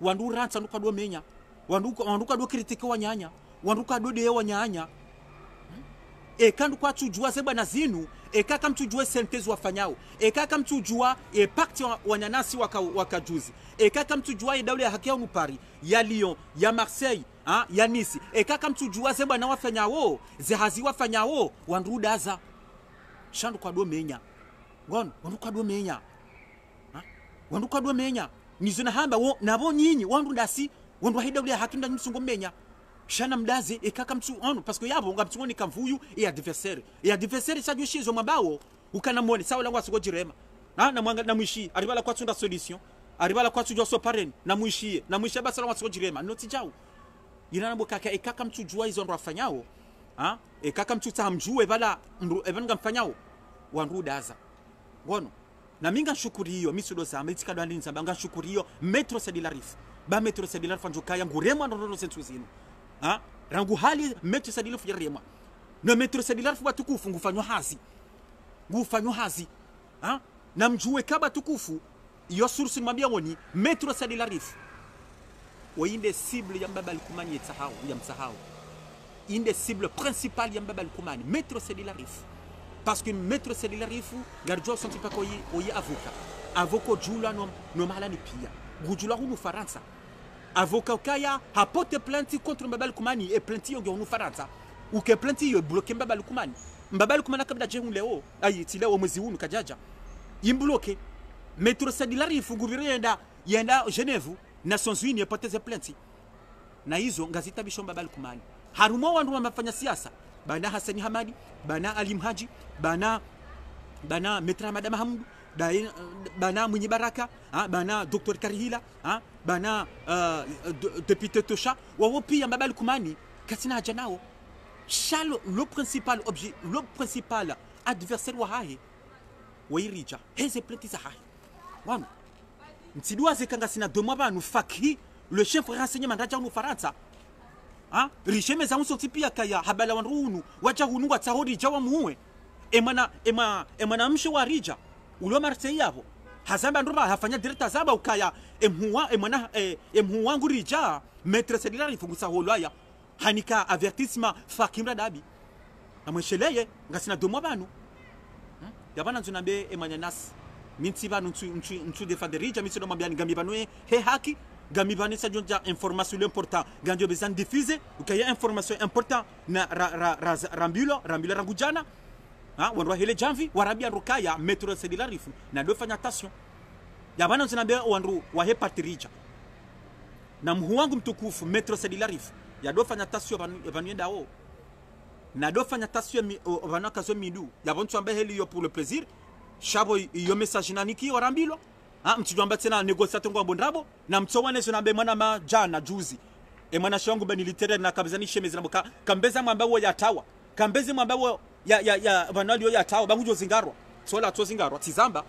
wandu ransa nuka do menya wandu ka do kritike wanyanya wandu ka do de wanyanya kandu kwa chujua zemba na zinu kaka mchujua sentezi wafanyao kaka mchujua pakti wanyanasi wakajuzi kaka mchujua dawle ya haki ya Paris ya Lyon ya Marseille ya Nice kaka mtujua zemba na wafanyawo zehazi wafanyawo wanrudaza shandu kwa do menya ngono wandu kwa do menya nizona hamba nabo nyinyi wandu dasi wandu hida ule hakinda msungo menya shana mdaze kaka mtu parce que yabo ngaptungoni kamvuyu adversaire chadio shizo mabao ukana mone sawa langu asiko jirema na mwanga na mwishi aribala kwa tunda solution aribala kwa tujwa so pareni na mwishi basa langu asiko jirema noti jao yinana bokaka kaka mtu jua hizo ndo afanyao kaka mchuta hamjue bala evanga mfanyao wanrudaza ngono na minga shukuri hiyo misudo zamba itikadwa ndini zamba nga shukuri hiyo metro sedilarif ba metro sedilarif anjukaya ngurema ndono sensu zino ha rangu hali metro sedilarif yarema na metro sedilarif watukufu ngufanywa hazi ha na mjue kaba tukufu iyo source mwambia ngoni metro sedilarif wainde cible ya mbaba alikumani yetsahau ya msahau inde cible principale ya mbaba alikumani metro sedilarif parce que metro sedilarif garjo santi pa koyi oyi avocat jula no malani pia gujula hunu faransa avocat kaya hapote plainte contre mbaba alikumani et plainte yonge hunu faransa ou que plainte yo bloquer mbaba alikumani kabla jehu leo ayi tileo mwezi hunu kajaja imbloquer metro sedilarif guverneur yenda Genève Nations Unies yapoteze plainte na hizo ngazita bisho mbaba alikumani harumo wandu wamafanya siasa bana Hasani Hamadi bana Alim Haji bana Metra Madama Hamdu bana Mwenye Baraka bana Dr Karihila bana député Tosha wao pia mbaba alikumani katina haja nao shalo le principal adversaire wa hahe wairija heze plainte za hahe wana Ntidua zekanga sina deux mois banu fakhi le chef renseignement raja unu Faransa riche meza unso tipia kaya habala wanrunu wacha hunu watahori jawa muwe emana mshe wa rija ulo marte yabo hazamba ndoba hafanya director zaba ukaya emhuwa wangu rija maître sedilari fungusa holaya hanika avertissement fakimra dabi amwesheleye ngasina deux mois banu yabana nzunambe emanyanas minti banu ntu defendre rija misi no mambia ngambi banu he haki gami bani sa jonja information important ganjo bezan diffuser ukaya information important na rambulo rangujana wanwa hele janvi warabia rukaya metro sedilarifu na do fanya attention ya bana zinabe wanru wa he partirija na mhuwangu mtukufu metro sedilarifu ya do fanya attention banu yenda o na do fanya attention bana kazo midu ya bontu ambe heli yo pour le plaisir shabo yo message naniki warambilo mtijwamba tena negociateur ngwa bondrabo na mtsowane zona be mwana ma jana juzi mwana shongo be militaire na kabezani shemezi na boka kambeza mwamba wo yatawa kambezi mwamba wo ya banalio yatawa bangujo zingarwa sola to zingarwa tizamba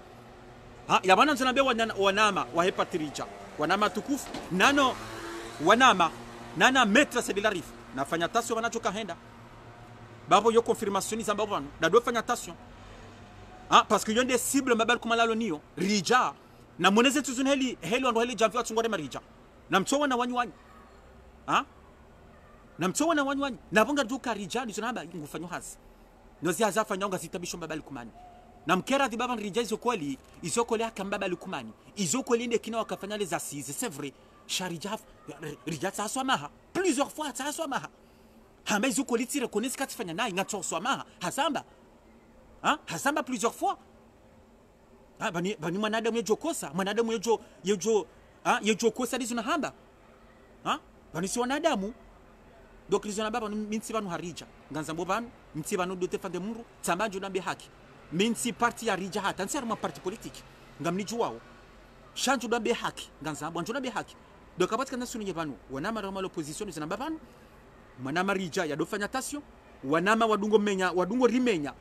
ya bana zona be wanama wa hepatirija wanama tukufu nano wanama nana maître sedilarif nafanya tasio wanachoka henda babo yo confirmation zamba bwana na do fanya tasio parce que yonde cible mabal kumalalo niyo rija na moneze tuzuni heli wando heli jamvi watungore marija na mtowa na wanywanyi na mtowa na wanywanyi na bonga duka rija ni zonaba ngufanyo hazi nozi hazafa nyonga zitabisho mbabali kumani na mkera di baba rija izo kweli akambaba likumani izo kweli inde kina wakafanya les assises c'est vrai sharijaf rija tsaswamaha plusieurs fois tsaswamaha hama izo kweli tire connaître katifanya nayi ngatsoswamaha hasamba plusieurs fois bani mwanadamu yejokosa mwanadamu yejokosa dizuna hamba bani si wanadamu donc lizona baba minsi banu harija nganzambo banu minsi banu dote fande muru tambanjo nambe haki minsi parti ya rija hata nsema parti politique ngamniju wao shanjo nambe haki nganzambo anjo nambe haki donc apatika nasuni banu wanama rama l'opposition zina babanu manama rija ya dofanya tasio wanama wadungo rimenya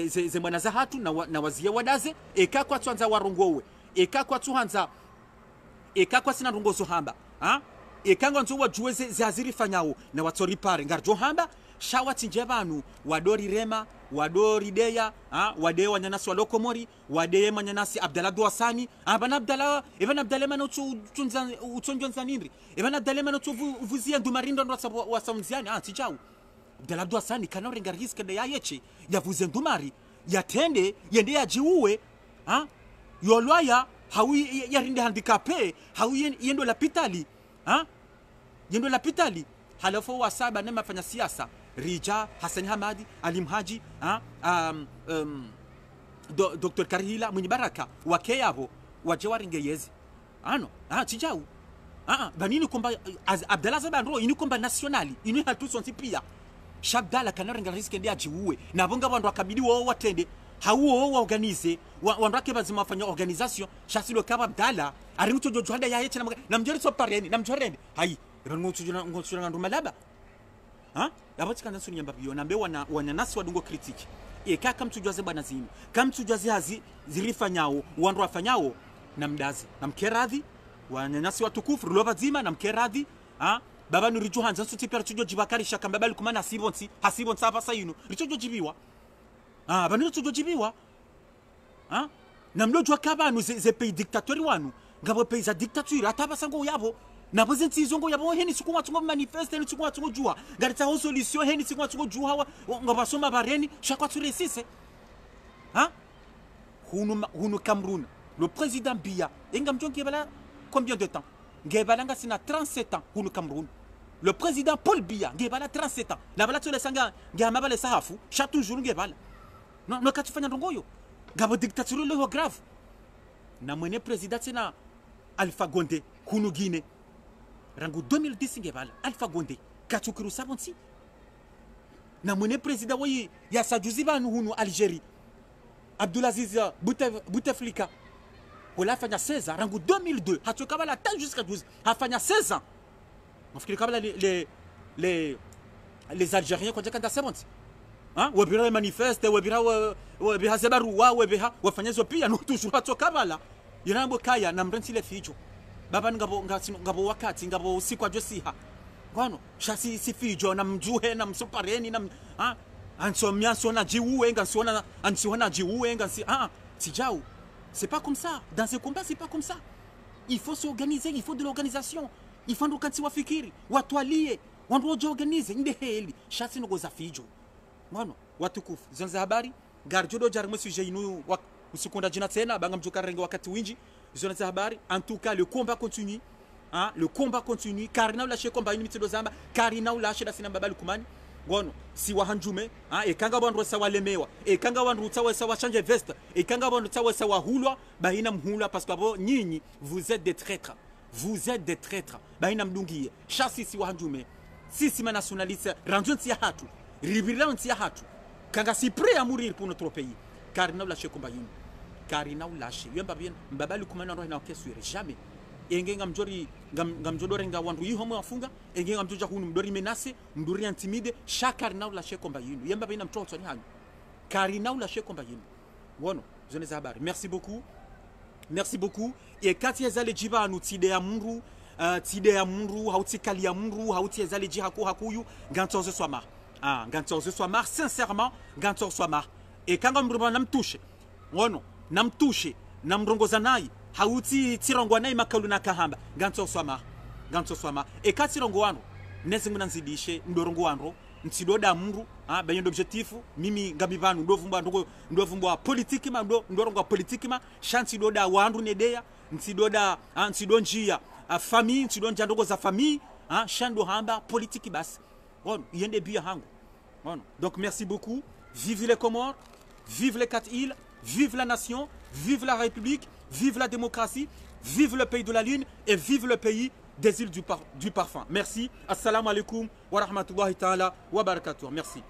ze mwana za hatu na wazie wadaze ekakwa twanza warongowe ekakwa tuhanza ekakwa sina rongozo hamba ekangwa nzo wajueze zaziri fanyao na watori pare ngarjo hamba shawati njebanu wadori rema wadori deya wade wanyanasi walokomori wade manyanasi Abdallah Douassani bana Abdallah even Abdallah mano utonjonza nindri even Abdallah mano vuzia ndumarindo ndo wasamziani tijau Abdallah Douassani kanore ngariske de yayeche yavuze ndumari yatende yende yajiuwe yolwaya hawi yarinde handicapé hawi yendo la pitali yendo la pitali halafu wasaba na mafanya siasa rija Hasani Hamadi Alim Haji Dr Karihila Mwenye Baraka wakeyabo wajewaringeyezi tijau banini komba Abdallah Zabandro ini komba nationali ini hatu sonti pia Shabdala kanarenga riske ndi ajiuwe na bonga bandu akabidi wao watende hawo wa organize wandu bazima wafanya organisation shasilo kaba Abdallah ari mtu jojohanda ya yeche na mjeri so pareni na mjorende hai ngotsujuna ngotsujuna ndu malaba ha abati kana sunu nyamba biyo nambe wana nasi wadungo critique e kaka mtujwaze bwana zinu kama mtujwaze hazi zilifanyao wandu wafanyao na mdazi na mkeradhi wanyanyasi watukufu rulo bazima na mkeradhi ha baba nurijo hanza suti pera tujo jibakari shaka mbaba likumana hasibonsi hapa sayinu richo jibiwa banu richo jibiwa ha na mlojwa kabanu ze pays dictatori wanu ngabo pays za dictature ataba sango yabo na prezenti izongo yabo heni siku watu manifeste ni siku watu jua ngarita ho solution heni siku watu jua ngaba soma bareni chaque ture sise ha hunu Cameroun le président Biya enga mjongi bala combien de temps ngebalanga sina 37 ans hunu Cameroun le président Paul Biya ngebala 37 ans la bala tole sanga ngamabale sahafu chaque toujours ngebala no katufanya ndongoyo ngabo dictature le grave na mwene président tena Alpha Condé hunu Guinée rangu 2010 ngebala Alpha Condé katukiru sabonsi na mwene président wayi ya sajuzi banu hunu Algérie Abdulaziz Bouteflika wala fanya 16 ans rangu 2002 hatukabala hata jusqu'à 12 hafanya 16 ans nafikiri kabla les Algériens kwa kanda 70 hein wabira manifeste wabira zebaru wabira wafanyazo pia no toujours hatukabala irambo kaya na mrentile fijo baba ngabo wakati ngabo usiku ajosiha ngono shasi sifijo na mjuhe na msupareni na ansomia sona jiuwe ngasona ansiona jiuwe ngasi tijau c'est pas comme ça dans ce combat c'est pas comme ça il faut s'organiser il faut de l'organisation il faut ndokanti wafikiri watu alie wandu organize inde heli shasi ngo za fijo ngono watukufu zanza habari garjodo jarmo sujet inu usikonda jina tena banga mjoka renga wakati winji zonza habari en tout cas le combat continue hein le combat continue car na lâché combat ini mitido zamba car na lâché da sina babali kumani ngono si wahanjume e kanga bandu sawa lemewa e kanga bandu sawa changer veste e kanga bandu sawa hulwa bahina mhulwa parce que abo nyinyi vous êtes des traîtres bahina mdungie chasi si wahanjume sisi ma nationaliste ranjonti ya hatu ribilanti ya hatu kanga si prêt à mourir pour notre pays car na lâché combat yini car na lâché yamba bien babali kumana ndo na kesure jamais engenga mjori ngamjodore nga wandu yihomo afunga engenga mjoja hunu mdori menace mdori intimide shakar na la shekomba yinu yamba bina mtoto ni hanyu kari na la shekomba yinu wono zone za habari merci beaucoup et kati yazale jiba anu tide ya mungu hauti kali ya mungu hauti yazale jiha ko hakuyu gantoze swamar gantoze swamar sincèrement gantoze swamar et kanga mruba namtushe wono namtushe namrongoza nayi hauti tirongo nayi makalu na kahamba ganto swama e katirongo wano nezi nguna nzidishe ndorongo wano ntidoda mungu benye objectif mimi ngabivanu ndovumbwa politique ma ndorongo politique ma shanti doda wandu nedeya ntidonjia famille ntidonja ndogo za famille shando hamba politique basi bon yende bia hangu bon donc merci beaucoup vive les Comores vive les 4 îles vive la nation vive la République vive la démocratie vive le pays de la lune et vive le pays des îles du parfum. Merci. Assalamu alaikum wa rahmatullahi ta'ala wa barakatuh. Merci.